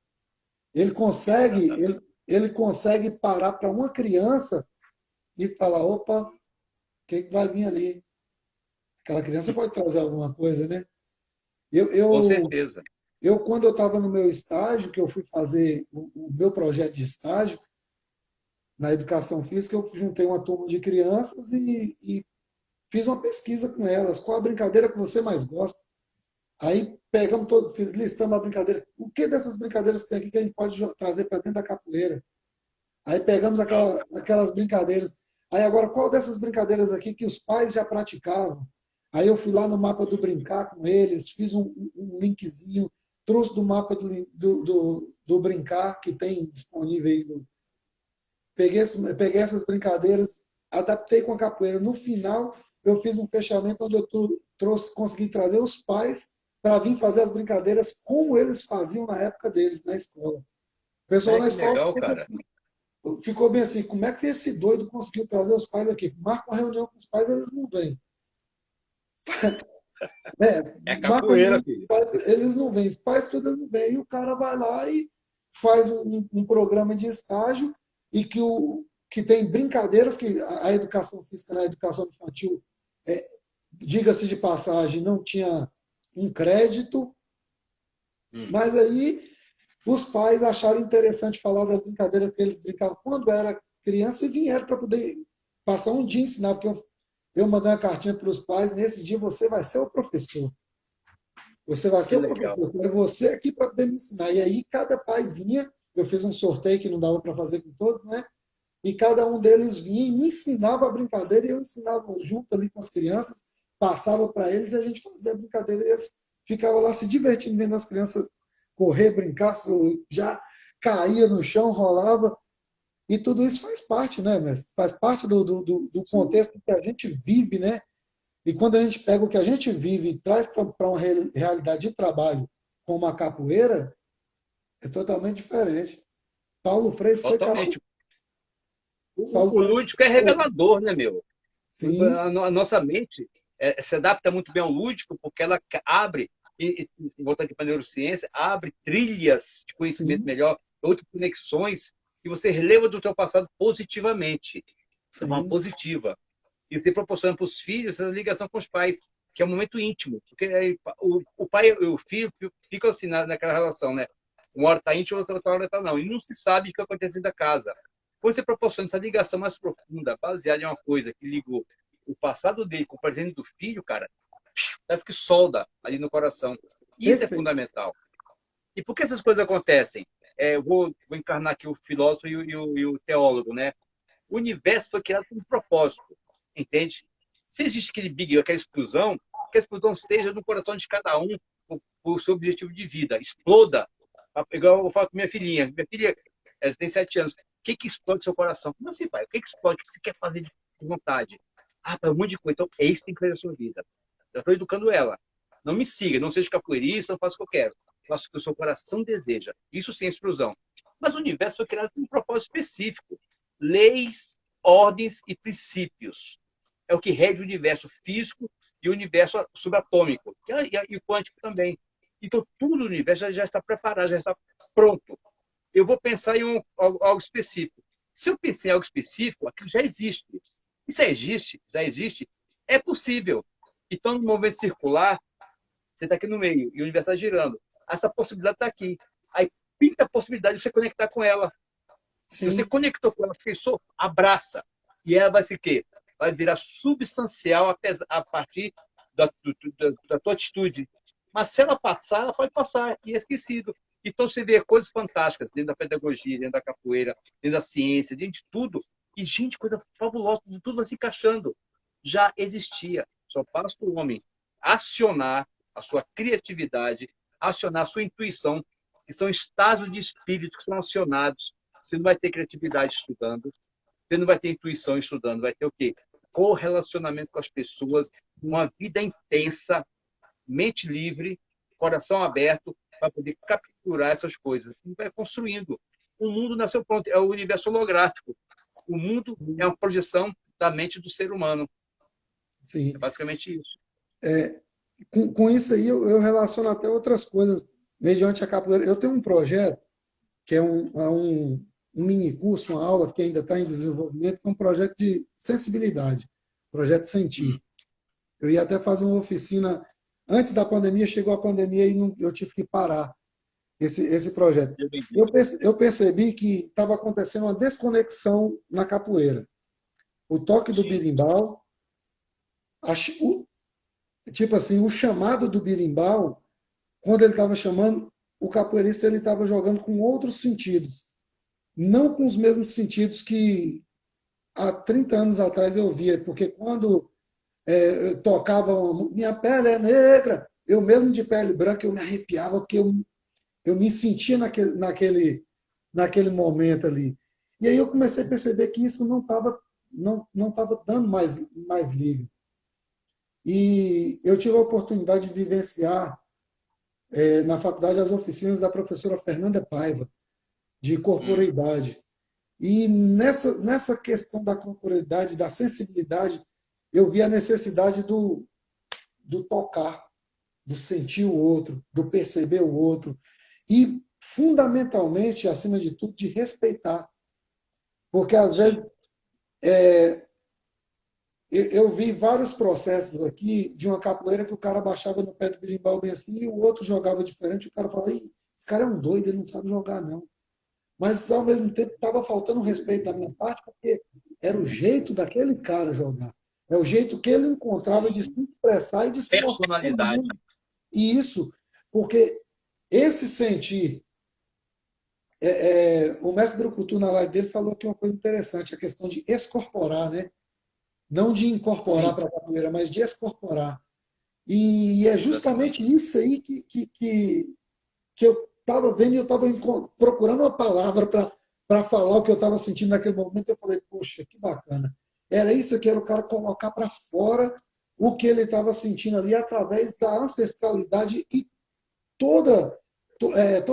Ele consegue, ele, ele consegue parar para uma criança e falar, opa, o que vai vir ali? Aquela criança pode trazer alguma coisa, né? Eu, Com eu, certeza. quando eu estava no meu estágio, que eu fui fazer o meu projeto de estágio na educação física, eu juntei uma turma de crianças e fiz uma pesquisa com elas. Qual a brincadeira que você mais gosta? Aí pegamos todo, listamos a brincadeira. O que dessas brincadeiras que tem aqui que a gente pode trazer para dentro da capoeira? Aí pegamos Legal. aquelas brincadeiras. Aí agora, qual dessas brincadeiras aqui que os pais já praticavam? Aí eu fui lá no mapa do Brincar com eles, fiz um linkzinho, trouxe do mapa do Brincar, que tem disponível aí. Peguei essas brincadeiras, adaptei com a capoeira. No final, eu fiz um fechamento onde eu consegui trazer os pais para vir fazer as brincadeiras como eles faziam na época deles, na escola. O pessoal É, na que escola legal, cara. ficou bem assim, como é que esse doido conseguiu trazer os pais aqui? Marca uma reunião com os pais, eles não vêm. É Marca uma capoeira, reunião com filho. os pais, eles não vêm. Faz tudo, eles não vêm. E o cara vai lá e faz um programa de estágio e que tem brincadeiras que a educação física na educação infantil, é, diga-se de passagem, não tinha um crédito, Hum. mas aí os pais acharam interessante falar das brincadeiras que eles brincavam quando era criança e vieram para poder passar um dia ensinar, porque eu mandei uma cartinha para os pais, nesse dia você vai ser o professor. Você vai ser Que o legal. professor, eu quero você aqui para poder me ensinar. E aí cada pai vinha, eu fiz um sorteio que não dava para fazer com todos, né? E cada um deles vinha e me ensinava a brincadeira, e eu ensinava junto ali com as crianças, passava para eles e a gente fazia a brincadeira, e eles ficavam lá se divertindo, vendo as crianças correr, brincar, já caía no chão, rolava, e tudo isso faz parte, né, mestre? Faz parte do Sim. contexto que a gente vive, né? E quando a gente pega o que a gente vive e traz para uma realidade de trabalho como a capoeira, é totalmente diferente. Paulo Freire foi capoeira. Totalmente. O Paulo Freire lúdico é foi revelador, né, meu? sim, A nossa mente se adapta muito bem ao lúdico porque ela abre, voltando aqui para a neurociência, abre trilhas de conhecimento sim, melhor, outras conexões que você releva do teu passado positivamente, de forma sim. positiva. E você proporciona para os filhos essa ligação com os pais, que é um momento íntimo. Porque aí, o pai e o filho ficam assim naquela relação, né? Uma hora está íntimo, outra hora está não. E não se sabe o que acontece dentro da casa. Quando você proporciona essa ligação mais profunda, baseada em uma coisa que ligou o passado dele com o presente do filho, cara, parece que solda ali no coração. Isso é Perfeito. fundamental. E por que essas coisas acontecem? Vou encarnar aqui o filósofo e o teólogo, né? O universo foi criado com um propósito, entende? Se existe aquele big, aquela explosão, que a explosão seja no coração de cada um o seu objetivo de vida. Exploda. Igual eu falo com minha filhinha. Minha filha, ela tem 7 anos. O que explode no seu coração? Como assim, pai? O que explode? O que você quer fazer de vontade? Ah, pai, um monte de coisa. Então, é isso que tem que fazer na sua vida. Já estou educando ela. Não me siga, não seja capoeirista, não faça o que eu quero. Faça o que o seu coração deseja. Isso sem exclusão. Mas o universo foi criado com um propósito específico. Leis, ordens e princípios. É o que rege o universo físico e o universo subatômico. E o quântico também. Então, tudo no universo já está preparado, já está pronto. Eu vou pensar em algo específico. Se eu pensar em algo específico, aquilo já existe. E se já existe, é possível. Então, no movimento circular, você está aqui no meio e o universo está girando. Essa possibilidade está aqui. Aí pinta a possibilidade de você conectar com ela. Se você conectou com ela, pensou, abraça. E ela vai ser o quê? Vai virar substancial a partir da tua atitude. Mas se ela passar, ela pode passar e é esquecido. Então você vê coisas fantásticas dentro da pedagogia, dentro da capoeira, dentro da ciência, dentro de tudo. E, gente, coisa fabulosa, tudo vai se encaixando. Já existia. Só basta o homem acionar a sua criatividade, acionar a sua intuição, que são estados de espírito que são acionados. Você não vai ter criatividade estudando, você não vai ter intuição estudando, vai ter o quê? Correlacionamento com as pessoas, uma vida intensa, mente livre, coração aberto, para poder capturar essas coisas. E vai construindo. O mundo nasceu pronto, é o universo holográfico. O mundo é uma projeção da mente do ser humano. Sim. É basicamente isso. Com isso aí, eu relaciono até outras coisas mediante a capoeira. Eu tenho um projeto que é um mini curso, uma aula que ainda está em desenvolvimento, que é um projeto de sensibilidade, projeto Sentir. Eu ia até fazer uma oficina antes da pandemia, chegou a pandemia e eu tive que parar esse projeto. Eu percebi que estava acontecendo uma desconexão na capoeira. O toque do berimbau, tipo assim, o chamado do berimbau, quando ele estava chamando, o capoeirista ele estava jogando com outros sentidos, não com os mesmos sentidos que há 30 anos atrás eu via, porque quando tocava Minha Pele é Negra, eu mesmo de pele branca, eu me arrepiava, porque eu me sentia naquele momento ali. E aí eu comecei a perceber que isso não tava dando mais liga. E eu tive a oportunidade de vivenciar na faculdade as oficinas da professora Fernanda Paiva, de corporeidade. E nessa questão da corporeidade, da sensibilidade, eu vi a necessidade do tocar, do sentir o outro, do perceber o outro. E, fundamentalmente, acima de tudo, de respeitar. Porque, às vezes, eu vi vários processos aqui de uma capoeira que o cara baixava no pé do berimbau bem assim e o outro jogava diferente. O cara falava, esse cara é um doido, ele não sabe jogar, não. Mas, ao mesmo tempo, estava faltando respeito da minha parte, porque era o jeito daquele cara jogar. É o jeito que ele encontrava de se expressar e de se mostrar. Personalidade. E isso, porque esse sentir. O mestre Brucutu, na live dele, falou que uma coisa interessante, a questão de excorporar, né? Não de incorporar para a capoeira, mas de excorporar. E é justamente isso aí que eu estava vendo e eu estava procurando uma palavra para falar o que eu estava sentindo naquele momento. Eu falei, poxa, que bacana. Era isso que era o cara colocar para fora o que ele estava sentindo ali através da ancestralidade e toda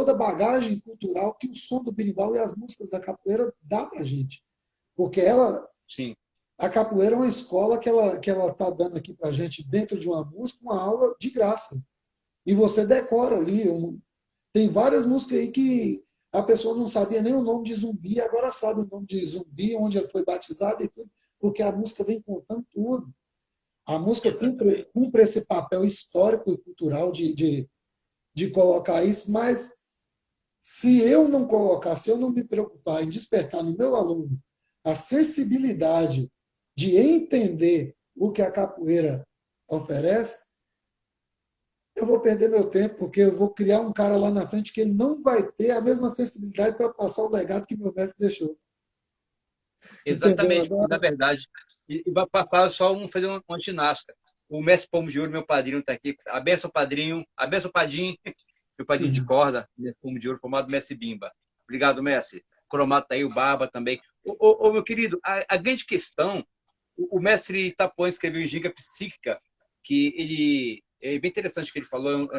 a bagagem cultural que o som do berimbau e as músicas da capoeira dá para a gente. Porque a capoeira é uma escola que ela está dando aqui para a gente, dentro de uma música, uma aula de graça. E você decora ali. Tem várias músicas aí que a pessoa não sabia nem o nome de Zumbi, agora sabe o nome de Zumbi, onde ele foi batizado e tudo, porque a música vem contando tudo. A música cumpre esse papel histórico e cultural de colocar isso, mas se eu não colocar, se eu não me preocupar em despertar no meu aluno a sensibilidade de entender o que a capoeira oferece, eu vou perder meu tempo, porque eu vou criar um cara lá na frente que ele não vai ter a mesma sensibilidade para passar o legado que meu mestre deixou. Exatamente, na verdade. E vai passar só fazer uma ginástica. O mestre Pomo de Ouro, meu padrinho, está aqui. Abençoa, padrinho. Abençoa, padrinho. Meu padrinho de corda, mestre Pomo de Ouro, formado mestre Bimba. Obrigado, mestre. Cromato tá aí, o Barba também. Meu querido, a grande questão, o mestre Itapuã escreveu em Ginga Psíquica, que ele é bem interessante o que ele falou,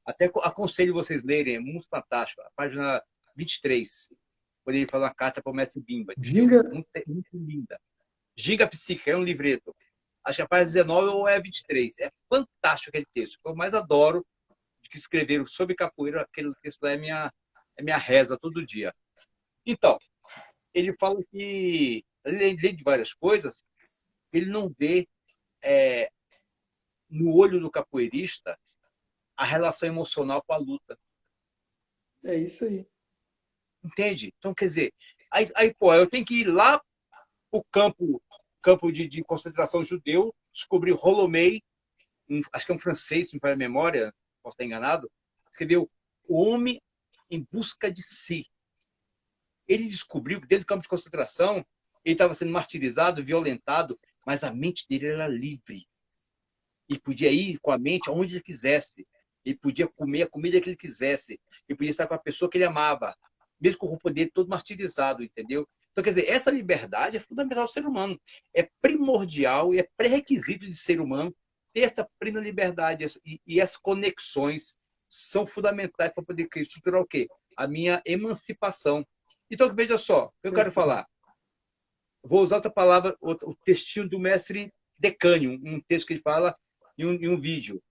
até aconselho vocês lerem, é muito fantástico, a página 23, quando ele fala uma carta para o mestre Bimba, entendeu? Ginga, Muito linda. Giga Psíquica, é um livreto. Acho que a página 19 ou é 23. É fantástico aquele texto. O que eu mais adoro de que escreveram sobre capoeira, aquele texto lá é minha reza todo dia. Então, ele fala que, além de várias coisas, ele não vê no olho do capoeirista a relação emocional com a luta. é isso aí. Entende? Então, quer dizer, pô, eu tenho que ir lá pro campo de concentração judeu, descobrir Rolomei, acho que é um francês, se me falha a memória, posso estar enganado, escreveu O Homem em Busca de Si. Ele descobriu que dentro do campo de concentração ele estava sendo martirizado, violentado, mas a mente dele era livre. Ele podia ir com a mente aonde ele quisesse. Ele podia comer a comida que ele quisesse. Ele podia estar com a pessoa que ele amava, mesmo com o corpo dele todo martirizado, entendeu? Então, quer dizer, essa liberdade é fundamental ao ser humano. É primordial e é pré-requisito de ser humano ter essa plena liberdade. E as conexões são fundamentais para poder estruturar o quê? A minha emancipação. Então, veja só, o que eu quero falar. Vou usar outra palavra, o textinho do mestre Decânio, um texto que ele fala em um vídeo.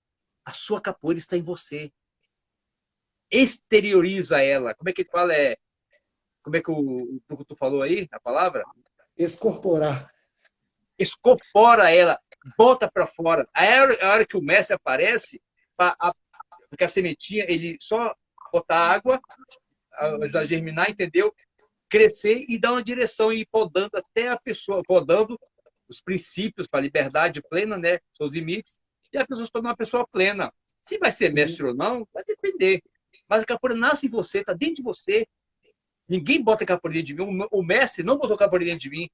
A sua capoeira está em você. Exterioriza ela. Como é que ele fala? Como é que o tu falou aí, a palavra? Excorporar. Escorpora ela, bota para fora. A hora que o mestre aparece, porque a sementinha, ele só botar água, ajudar a germinar, entendeu? Crescer e dar uma direção e ir podando até a pessoa, podando os princípios para a liberdade plena, né? Seus limites, e a pessoa se tornar uma pessoa plena. Se vai ser mestre ou não, vai depender. Mas a capoeira nasce em você, está dentro de você. Ninguém bota capoeira dentro de mim. O mestre não botou capoeira dentro de mim.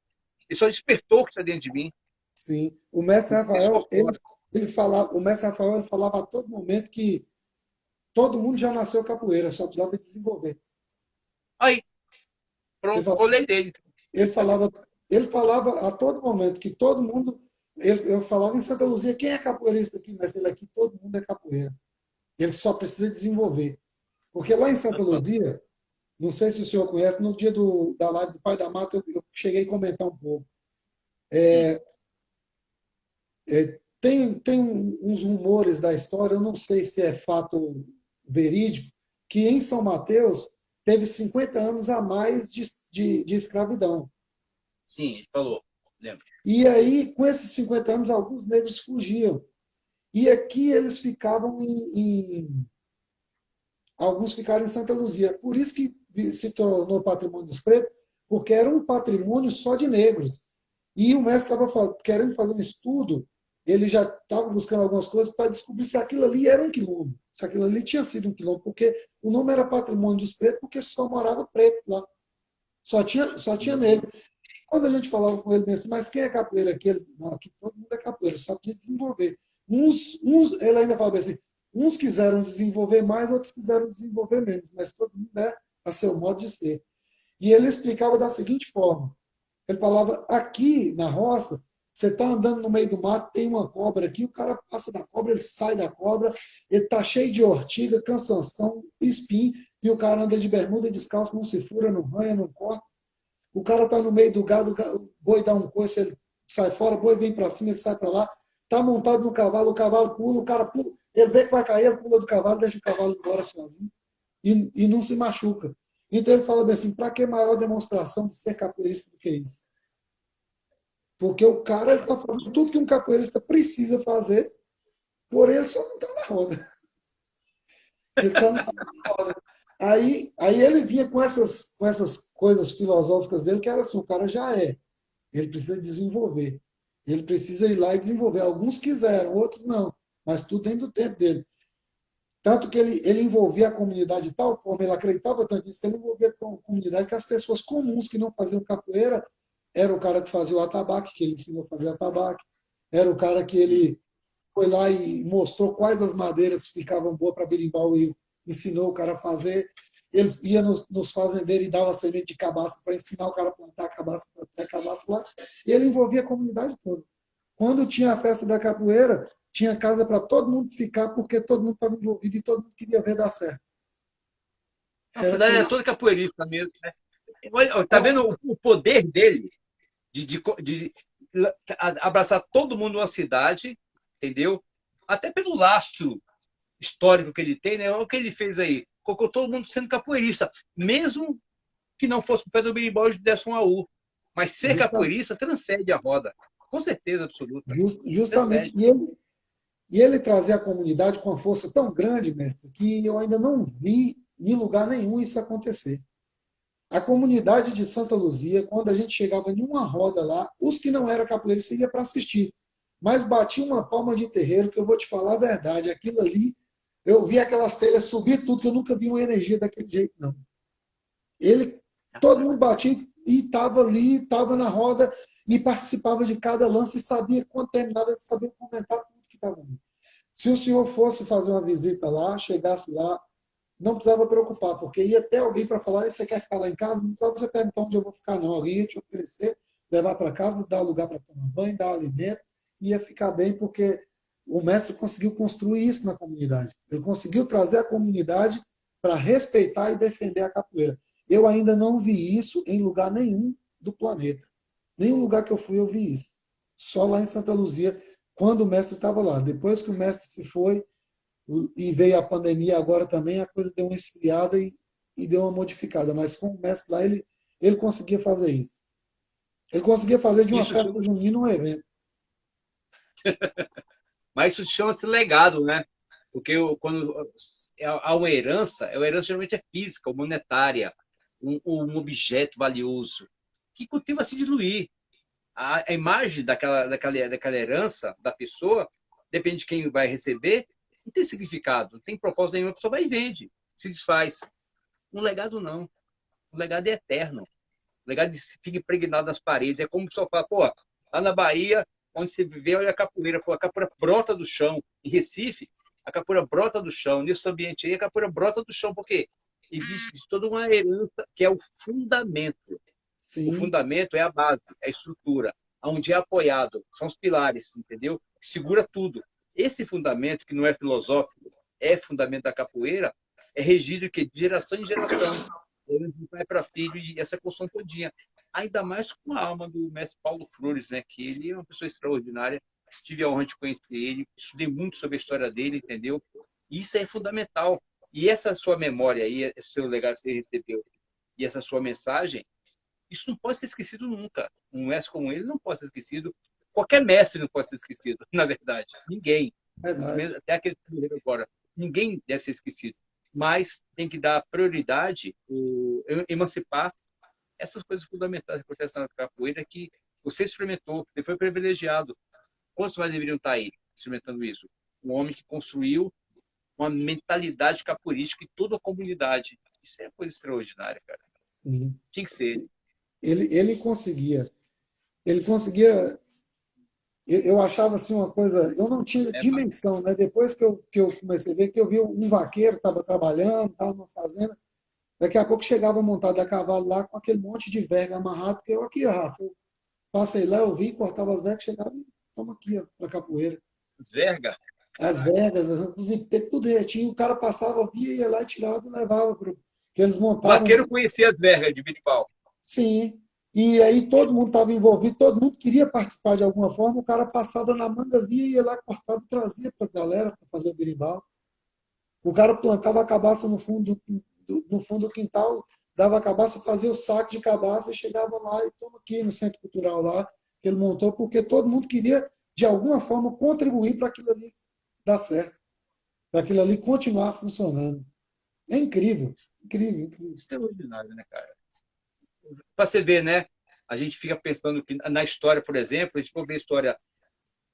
Ele só despertou o que está dentro de mim. Sim. O mestre Rafael, ele falava, o mestre Rafael ele falava a todo momento que todo mundo já nasceu capoeira, só precisava desenvolver. Aí, Ele pronto, falava, colei dele. ele falava, ele falava a todo momento que todo mundo. Eu falava em Santa Luzia, quem é capoeirista aqui? Mas ele aqui, todo mundo é capoeira. Ele só precisa desenvolver. Porque lá em Santa Luzia, não sei se o senhor conhece, no dia da live do Pai da Mata, eu cheguei a comentar um pouco. Tem uns rumores da história, eu não sei se é fato verídico, que em São Mateus teve 50 anos a mais de escravidão. Sim, ele falou, lembro. E aí, com esses 50 anos, alguns negros fugiam. E aqui eles ficavam alguns ficaram em Santa Luzia. Por isso que se tornou patrimônio dos pretos, porque era um patrimônio só de negros. E o mestre estava querendo fazer um estudo, ele já estava buscando algumas coisas para descobrir se aquilo ali era um quilombo, se aquilo ali tinha sido um quilombo, porque o nome era patrimônio dos pretos, porque só morava preto lá. Só tinha negro. Quando a gente falava com ele assim, mas quem é capoeira aqui? Ele, não, aqui todo mundo é capoeira, só precisa desenvolver. Ele ainda falava assim, uns quiseram desenvolver mais, outros quiseram desenvolver menos, mas todo mundo é a seu modo de ser. E ele explicava da seguinte forma, ele falava, aqui na roça, você está andando no meio do mato, tem uma cobra aqui, o cara passa da cobra, ele sai da cobra, ele está cheio de ortiga, cansanção, espinho, e o cara anda de bermuda descalço, não se fura, não ranha, não corta. O cara está no meio do gado, o boi dá um coice, ele sai fora, o boi vem para cima, ele sai para lá, está montado no cavalo, o cavalo pula, o cara pula, ele vê que vai cair, ele pula do cavalo, deixa o cavalo embora sozinho e não se machuca. Então ele fala bem assim, para que maior demonstração de ser capoeirista do que isso? Porque o cara está fazendo tudo que um capoeirista precisa fazer, porém ele só não está na roda. Ele só não está na roda. Aí ele vinha com essas coisas filosóficas dele, que era assim, o cara já é. Ele precisa desenvolver. Ele precisa ir lá e desenvolver. Alguns quiseram, outros não. Mas tudo dentro do tempo dele. Tanto que ele envolvia a comunidade de tal forma, ele acreditava tanto nisso, que ele envolvia a comunidade que as pessoas comuns que não faziam capoeira, era o cara que fazia o atabaque, que ele ensinou a fazer atabaque. Era o cara que ele foi lá e mostrou quais as madeiras ficavam boas para berimbau e ensinou o cara a fazer. Ele ia nos fazendeiros e dava semente de cabaça para ensinar o cara a plantar cabaça, lá. E ele envolvia a comunidade toda. Quando tinha a festa da capoeira, tinha casa para todo mundo ficar, porque todo mundo estava envolvido e todo mundo queria ver dar certo. A Era cidade por é isso. toda capoeirista mesmo, né? Olha, tá vendo o poder dele de abraçar todo mundo numa cidade, entendeu? Até pelo lastro histórico que ele tem, né? Olha o que ele fez aí. Colocou todo mundo sendo capoeirista, mesmo que não fosse o Pedro Berimbau e desse um AU. Mas ser Justa- capoeirista transcende a roda. Com certeza absoluta. Justamente. Transcende. E ele trazia a comunidade com uma força tão grande, mestre, que eu ainda não vi em lugar nenhum isso acontecer. A comunidade de Santa Luzia, quando a gente chegava em uma roda lá, os que não eram capoeiristas iam para assistir. Mas batia uma palma de terreiro, que eu vou te falar a verdade, aquilo ali, eu vi aquelas telhas subir tudo, que eu nunca vi uma energia daquele jeito, não. Ele, todo mundo batia e estava ali, estava na roda e participava de cada lance e sabia quando terminava, ele sabia comentar tudo que estava ali. Se o senhor fosse fazer uma visita lá, chegasse lá, não precisava preocupar, porque ia ter alguém para falar, você quer ficar lá em casa? Não precisava você perguntar onde eu vou ficar, não. Alguém ia te oferecer, levar para casa, dar lugar para tomar banho, dar alimento, e ia ficar bem, porque o mestre conseguiu construir isso na comunidade. Ele conseguiu trazer a comunidade para respeitar e defender a capoeira. Eu ainda não vi isso em lugar nenhum do planeta. Nenhum lugar que eu fui eu vi isso. Só lá em Santa Luzia, quando o mestre estava lá. Depois que o mestre se foi, e veio a pandemia agora também, a coisa deu uma esfriada e deu uma modificada. Mas com o mestre lá, ele conseguia fazer isso. Ele conseguia fazer de uma Isso, festa junina um evento. mas isso chama-se legado, né? Porque quando há uma herança, a herança geralmente é física, ou monetária, um objeto valioso, que continua a se diluir. A imagem daquela herança da pessoa, depende de quem vai receber, não tem significado, não tem propósito nenhum, a pessoa vai e vende, se desfaz. Um legado não. Um legado é eterno. Um legado fica impregnado nas paredes. É como o pessoal fala, pô, lá na Bahia, onde você viveu, olha a capoeira. Pô, a capoeira brota do chão. Em Recife, a capoeira brota do chão. Nesse ambiente aí, a capoeira brota do chão. Por quê? Existe toda uma herança que é o fundamento. O Sim, fundamento é a base, é a estrutura, onde é apoiado, são os pilares, entendeu? Que segura tudo. Esse fundamento, que não é filosófico, é fundamento da capoeira, é regido que de geração em geração, de pai para filho, e essa construção todinha. Ainda mais com a alma do mestre Paulo Flores, né? Que ele é uma pessoa extraordinária. Tive a honra de conhecer ele, estudei muito sobre a história dele, entendeu? E isso é fundamental. E essa sua memória aí, esse seu legado que você recebeu, e essa sua mensagem, isso não pode ser esquecido nunca. Um mestre como ele não pode ser esquecido. Qualquer mestre não pode ser esquecido, na verdade. Ninguém. verdade. Até aquele que morreu agora. Ninguém deve ser esquecido. Mas tem que dar prioridade, emancipar essas coisas fundamentais que acontecem na capoeira que você experimentou, você foi privilegiado. Quantos mais deveriam estar aí experimentando isso? Um homem que construiu uma mentalidade capoeística em toda a comunidade. Isso é uma coisa extraordinária, cara. Sim. Tinha que ser ele. Ele conseguia. Ele conseguia. Eu achava assim uma coisa. Eu não tinha É, dimensão, né? Depois que eu comecei a ver, que eu vi um vaqueiro, estava trabalhando, estava numa fazenda. Daqui a pouco chegava montado a cavalo lá com aquele monte de verga amarrado, que eu aqui, Rafa, eu passei lá, eu vi, cortava as vergas, chegava e toma aqui, ó, para capoeira. Verga. As Caraca. vergas, os empecos, tudo direitinho, o cara passava, via, ia lá e tirava e levava pro, que eles O montaram. vaqueiro conhecia as vergas de berimbau. Sim. E aí todo mundo estava envolvido, todo mundo queria participar de alguma forma, o cara passava na manga, via, ia lá, cortava e trazia para a galera para fazer o berimbau. O cara plantava a cabaça no fundo do quintal, dava a cabaça, fazia o saco de cabaça e chegava lá e toma aqui no Centro Cultural lá, que ele montou, porque todo mundo queria, de alguma forma, contribuir para aquilo ali dar certo, para aquilo ali continuar funcionando. É incrível, incrível, incrível. Extraordinário, né, cara? Para você ver, né? A gente fica pensando que na história, por exemplo, a gente for ver a história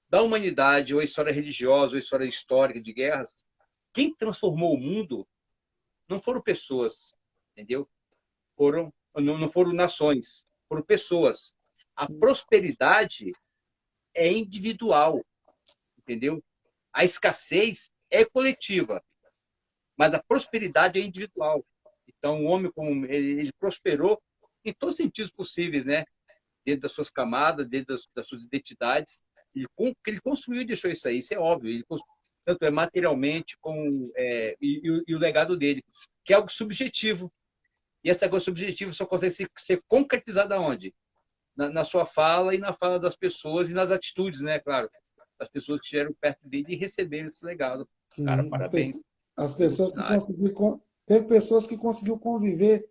da humanidade, ou a história religiosa, ou a história histórica de guerras, quem transformou o mundo não foram pessoas, entendeu? Não foram nações, foram pessoas. A prosperidade é individual, entendeu? A escassez é coletiva, mas a prosperidade é individual. Então, o homem, como ele prosperou em todos os sentidos possíveis, né? Dentro das suas camadas, dentro das suas identidades. Porque ele construiu e deixou isso aí, isso é óbvio. Tanto é materialmente como e o legado dele, que é algo subjetivo. E essa coisa subjetiva só consegue ser concretizada onde? Na sua fala e na fala das pessoas e nas atitudes, né? Claro, das pessoas que estiveram perto dele e receberam esse legado. Cara, Sim, parabéns. as pessoas que Revolucionário. conseguiram, teve pessoas que conseguiu conviver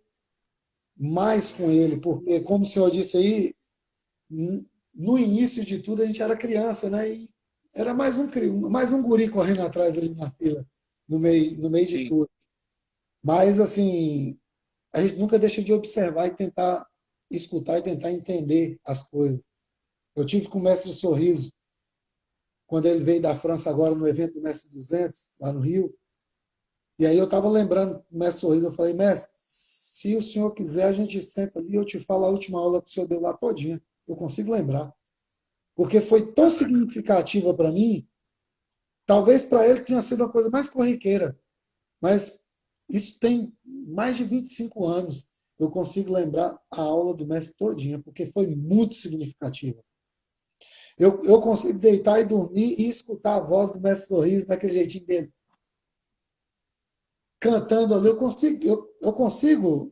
mais com ele, porque, como o senhor disse aí, no início de tudo a gente era criança, né? E era mais um guri correndo atrás ali na fila, no meio de Sim, tudo. Mas, assim, a gente nunca deixa de observar e tentar escutar e tentar entender as coisas. Eu tive com o Mestre Sorriso, quando ele veio da França agora no evento do Mestre 200, lá no Rio. E aí eu estava lembrando do Mestre Sorriso, eu falei, mestre, se o senhor quiser, a gente senta ali e eu te falo a última aula que o senhor deu lá todinha. Eu consigo lembrar. Porque foi tão bacana. significativa para mim, talvez para ele tenha sido a coisa mais corriqueira, mas isso tem mais de 25 anos. Eu consigo lembrar a aula do mestre todinha, porque foi muito significativa. Eu consigo deitar e dormir e escutar a voz do mestre Sorriso daquele jeitinho dele, cantando ali. Eu consigo.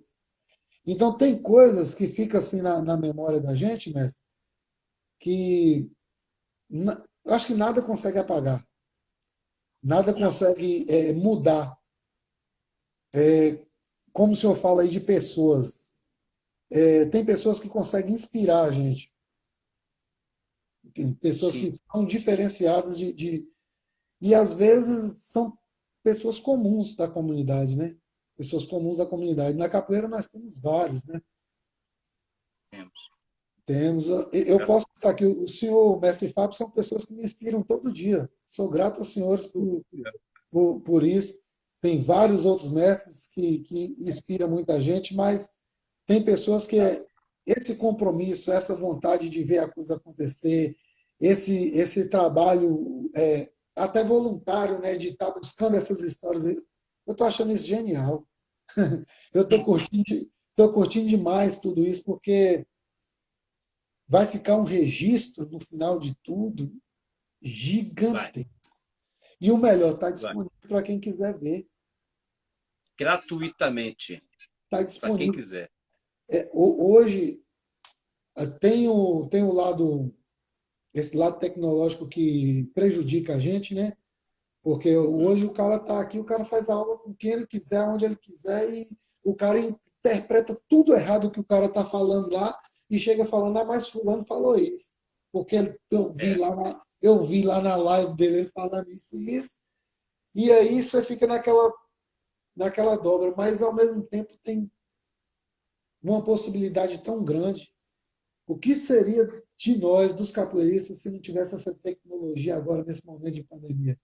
Então, tem coisas que ficam assim na memória da gente, mestre, que eu acho que nada consegue apagar, nada Não, consegue mudar. Como o senhor fala aí de pessoas, tem pessoas que conseguem inspirar a gente, tem pessoas que sim. são diferenciadas e às vezes são pessoas comuns da comunidade, né? Pessoas comuns da comunidade. Na capoeira nós temos vários, né? Temos. Temos. Eu posso estar aqui, o senhor, o mestre Fábio, são pessoas que me inspiram todo dia. Sou grato aos senhores por isso. Tem vários outros mestres que inspiram muita gente, mas tem pessoas que esse compromisso, essa vontade de ver a coisa acontecer, esse trabalho até voluntário, né, de estar buscando essas histórias, eu estou achando isso genial. Eu tô curtindo demais tudo isso, porque vai ficar um registro no final de tudo Vai, gigante. E o melhor, está vai. disponível para quem quiser ver. Gratuitamente, Está para quem disponível. quiser. Hoje tem o lado, esse lado tecnológico que prejudica a gente, né? Porque Hum, hoje o cara está aqui, o cara faz a aula com quem ele quiser, onde ele quiser, e o cara interpreta tudo errado que o cara está falando lá e chega falando, ah, mas fulano falou isso. Porque É, eu vi lá na live dele ele falando isso e isso, e aí você fica naquela dobra, mas ao mesmo tempo tem uma possibilidade tão grande. O que seria de nós, dos capoeiristas, se não tivesse essa tecnologia agora, nesse momento de pandemia?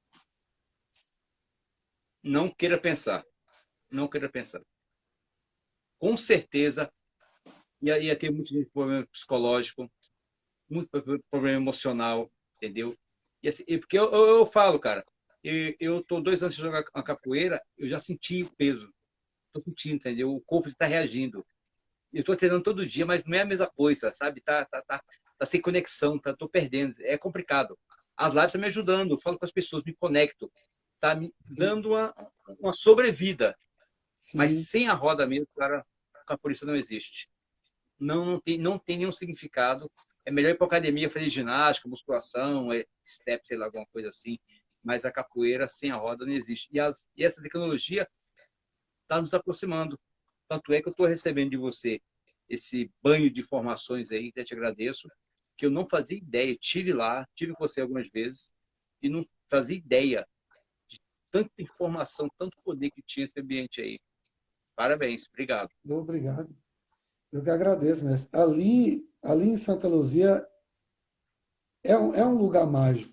não queira pensar. Não queira pensar. Com certeza ia ter muito problema psicológico, muito problema emocional, entendeu? E assim, porque eu falo, cara, eu tô 2 anos sem jogar a capoeira, eu já senti o peso. Tô sentindo, entendeu? O corpo está reagindo. Eu tô treinando todo dia, mas não é a mesma coisa, sabe? Tá sem conexão, tô perdendo. É complicado. As lives estão me ajudando, eu falo com as pessoas, me conecto. Tá me dando uma sobrevida. Mas Sim, sem a roda mesmo, cara, a capoeira não existe. Não tem nenhum significado. É melhor ir para academia fazer ginástica, musculação, step, sei lá, alguma coisa assim. Mas a capoeira sem a roda não existe. E essa tecnologia está nos aproximando. Tanto é que eu estou recebendo de você esse banho de informações aí, que eu te agradeço, que eu não fazia ideia. Tive com você algumas vezes, e não fazia ideia de tanta informação, tanto poder que tinha esse ambiente aí. Parabéns, obrigado. obrigado. Eu que agradeço, mestre. Ali em Santa Luzia é um lugar mágico.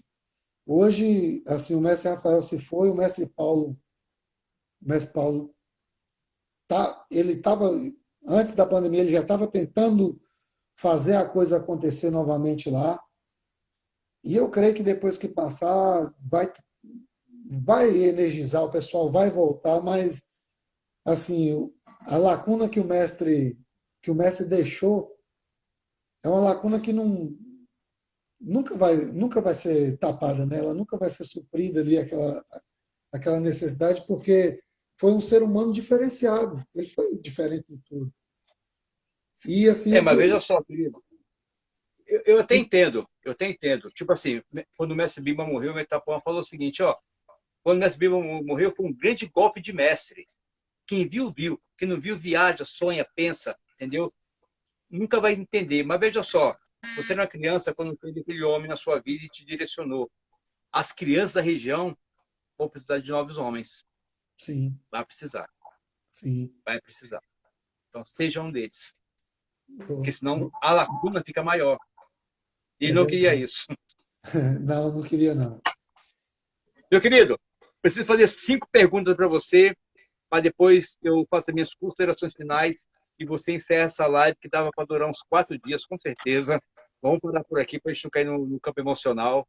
Hoje, assim, o mestre Rafael se foi, o mestre Paulo ele estava, antes da pandemia, ele já estava tentando fazer a coisa acontecer novamente lá. E eu creio que depois que passar, vai energizar, o pessoal vai voltar, mas assim, a lacuna que o mestre deixou é uma lacuna que nunca vai ser tapada, né? Ela nunca vai ser suprida ali aquela necessidade, porque foi um ser humano diferenciado. Ele foi diferente de tudo. E assim, Mas veja só, querido, eu eu até entendo. Tipo assim, quando o Mestre Bima morreu, o Metapão falou o seguinte, ó, quando o Mestre Bima morreu, foi um grande golpe de mestre. Quem viu, viu. Quem não viu, viaja, sonha, pensa, entendeu? Nunca vai entender. Mas veja só, você era uma criança quando teve aquele homem na sua vida e te direcionou. As crianças da região vão precisar de novos homens. sim, Vai precisar, sim. vai precisar. Então, seja um deles. Porque Pô, senão a lacuna fica maior. E é não queria verdade. isso. Não, não queria não. Meu querido, preciso fazer 5 perguntas para você, para depois eu faço as minhas considerações finais e você encerra essa live que dava para durar uns 4 dias, com certeza. Vamos parar por aqui para a gente não cair no campo emocional.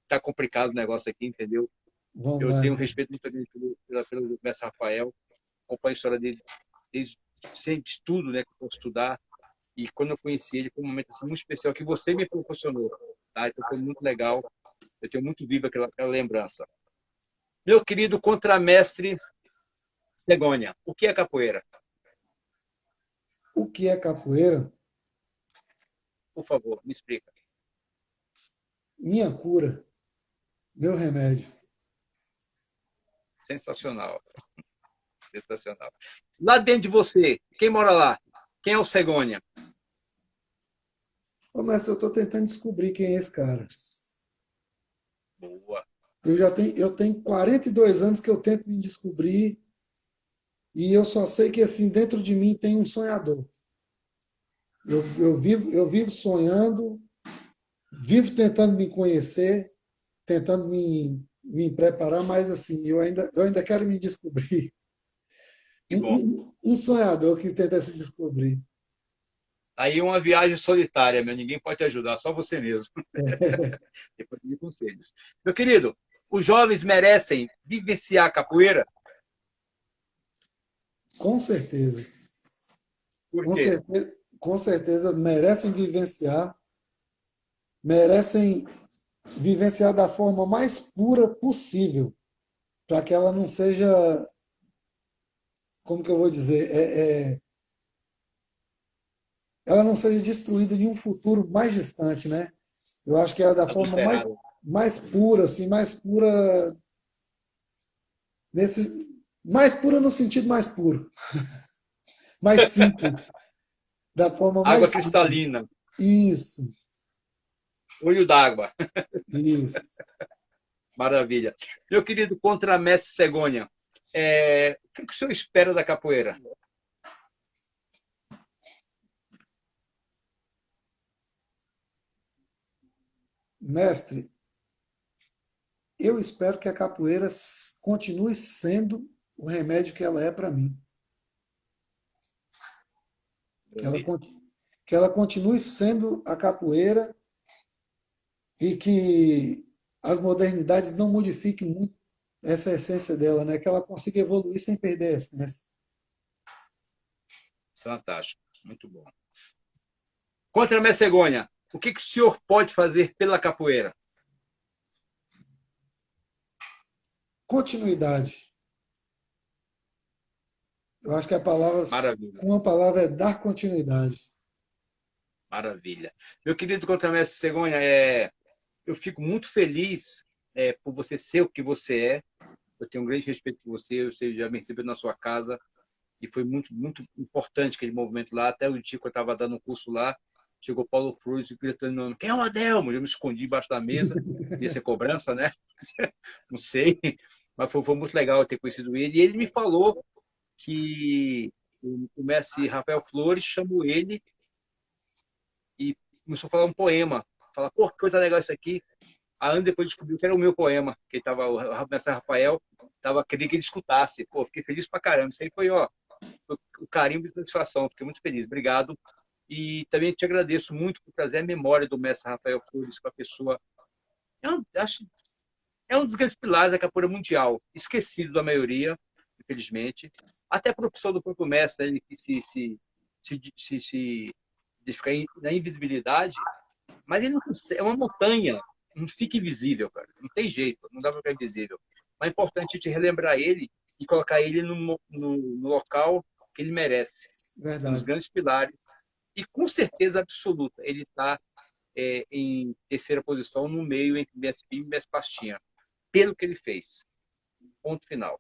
Tá complicado o negócio aqui, entendeu? Vamos Eu lá, tenho um então. respeito muito grande pelo mestre Rafael, acompanho a história dele desde sempre de tudo, né, que eu posso estudar. E quando eu conheci ele, foi um momento assim, muito especial que você me proporcionou. Tá? Então foi muito legal. Eu tenho muito viva aquela lembrança. Meu querido contramestre Cegonha, o que é capoeira? O que é capoeira? Por favor, me explica. Minha cura, meu remédio. Sensacional, sensacional. Lá dentro de você, quem mora lá? Quem é o Cegonha? Ô, mestre, eu estou tentando descobrir quem é esse cara. Boa. Eu tenho 42 anos que eu tento me descobrir e eu só sei que assim dentro de mim tem um sonhador. Eu vivo sonhando, vivo tentando me conhecer, tentando me preparar, mas assim, eu ainda quero me descobrir. Que bom. Um sonhador que tenta se descobrir. Aí uma viagem solitária, meu. Ninguém pode te ajudar, só você mesmo. Depois de conselhos. Meu querido, os jovens merecem vivenciar a capoeira? Com certeza, Por quê? com certeza merecem merecem vivenciar da forma mais pura possível, para que ela não seja, como que eu vou dizer, ela não seja destruída em um futuro mais distante, né? Eu acho que é da forma Adulterado. mais pura, assim, mais pura nesse, mais pura no sentido mais puro, mais simples, da forma Água mais simples. cristalina. Isso, Olho d'água. isso. Maravilha. Meu querido contramestre Cegonha, o que o senhor espera da capoeira? Mestre, eu espero que a capoeira continue sendo o remédio que ela é para mim. Que ela, Maravilha. que ela continue sendo a capoeira e que as modernidades não modifiquem muito essa essência dela, né? Que ela consiga evoluir sem perder a essência. Fantástico. Muito bom. Contramestre Cegonha, o que o senhor pode fazer pela capoeira? Continuidade. Eu acho que Maravilha. uma palavra é dar continuidade. Maravilha. Meu querido contramestre Cegonha, eu fico muito feliz por você ser o que você é. Eu tenho um grande respeito por você. Eu sei, já me recebi na sua casa e foi muito, muito importante aquele movimento lá. Até o dia que eu estava dando um curso lá, chegou Paulo Flores gritando meu nome, quem é o Adelmo? Eu me escondi embaixo da mesa, devia ser cobrança, né? Não sei, mas foi muito legal eu ter conhecido ele. E ele me falou que o mestre Rafael Flores chamou ele e começou a falar um poema. Fala, pô, que coisa legal isso aqui. A ano depois descobriu que era o meu poema, que tava, o mestre Rafael queria que ele escutasse. Pô, fiquei feliz pra caramba. Isso aí foi, ó, o carinho e satisfação. Fiquei muito feliz. Obrigado. E também te agradeço muito por trazer a memória do mestre Rafael Flores para a pessoa. Acho, é um dos grandes pilares da capoeira mundial, esquecido da maioria, infelizmente. Até por opção do próprio mestre, né, ele que se de ficar na invisibilidade, Mas ele não consegue, é uma montanha, não fica invisível, cara. Não tem jeito, não dá para ficar invisível. Mas é importante a gente relembrar ele e colocar ele no local que ele merece, nos Verdade. grandes pilares. E com certeza absoluta, ele está em terceira posição no meio entre MSP e MS Pastinha, pelo que ele fez. Ponto final.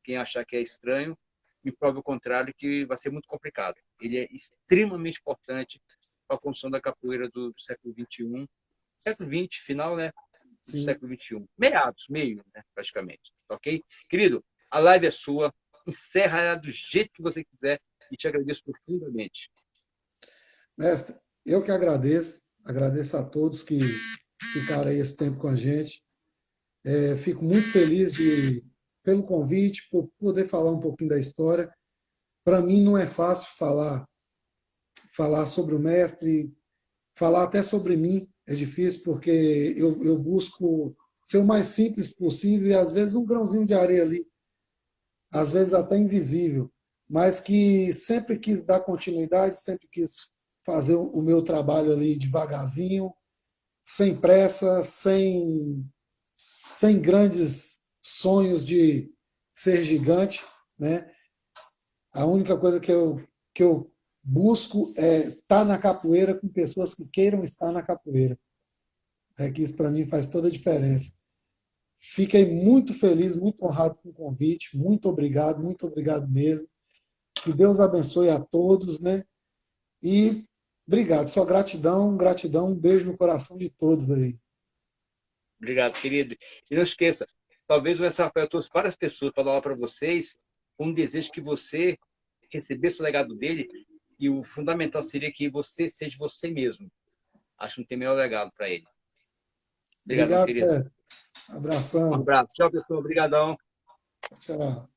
Quem achar que é estranho, me prove o contrário, que vai ser muito complicado. Ele é extremamente importante para a construção da capoeira do século XXI, século XX, final, né? Do Sim. século XXI. Meados, meio, né? Praticamente. Ok? Querido, a live é sua. Encerra ela do jeito que você quiser e te agradeço profundamente. Mestre, eu que agradeço, agradeço a todos que ficaram aí esse tempo com a gente. Fico muito feliz pelo convite, por poder falar um pouquinho da história. Para mim não é fácil falar sobre o mestre, falar até sobre mim é difícil, porque eu busco ser o mais simples possível e às vezes um grãozinho de areia ali, às vezes até invisível, mas que sempre quis dar continuidade, sempre quis fazer o meu trabalho ali devagarzinho, sem pressa, sem grandes sonhos de ser gigante, né? A única coisa que eu busco é estar na capoeira com pessoas que queiram estar na capoeira. É que isso para mim faz toda a diferença. Fiquei muito feliz, muito honrado com o convite. Muito obrigado mesmo. Que Deus abençoe a todos, né? E obrigado, só gratidão, gratidão, um beijo no coração de todos aí. Obrigado, querido. E não esqueça, talvez o Mestre Rafael trouxe várias pessoas para dar aula para vocês, com um desejo que você recebesse o legado dele, e o fundamental seria que você seja você mesmo. Acho que não tem melhor legado para ele. Obrigadão, Obrigado, querido. Pé. Um Abração. abraço. Tchau, pessoal. Obrigadão. Tchau.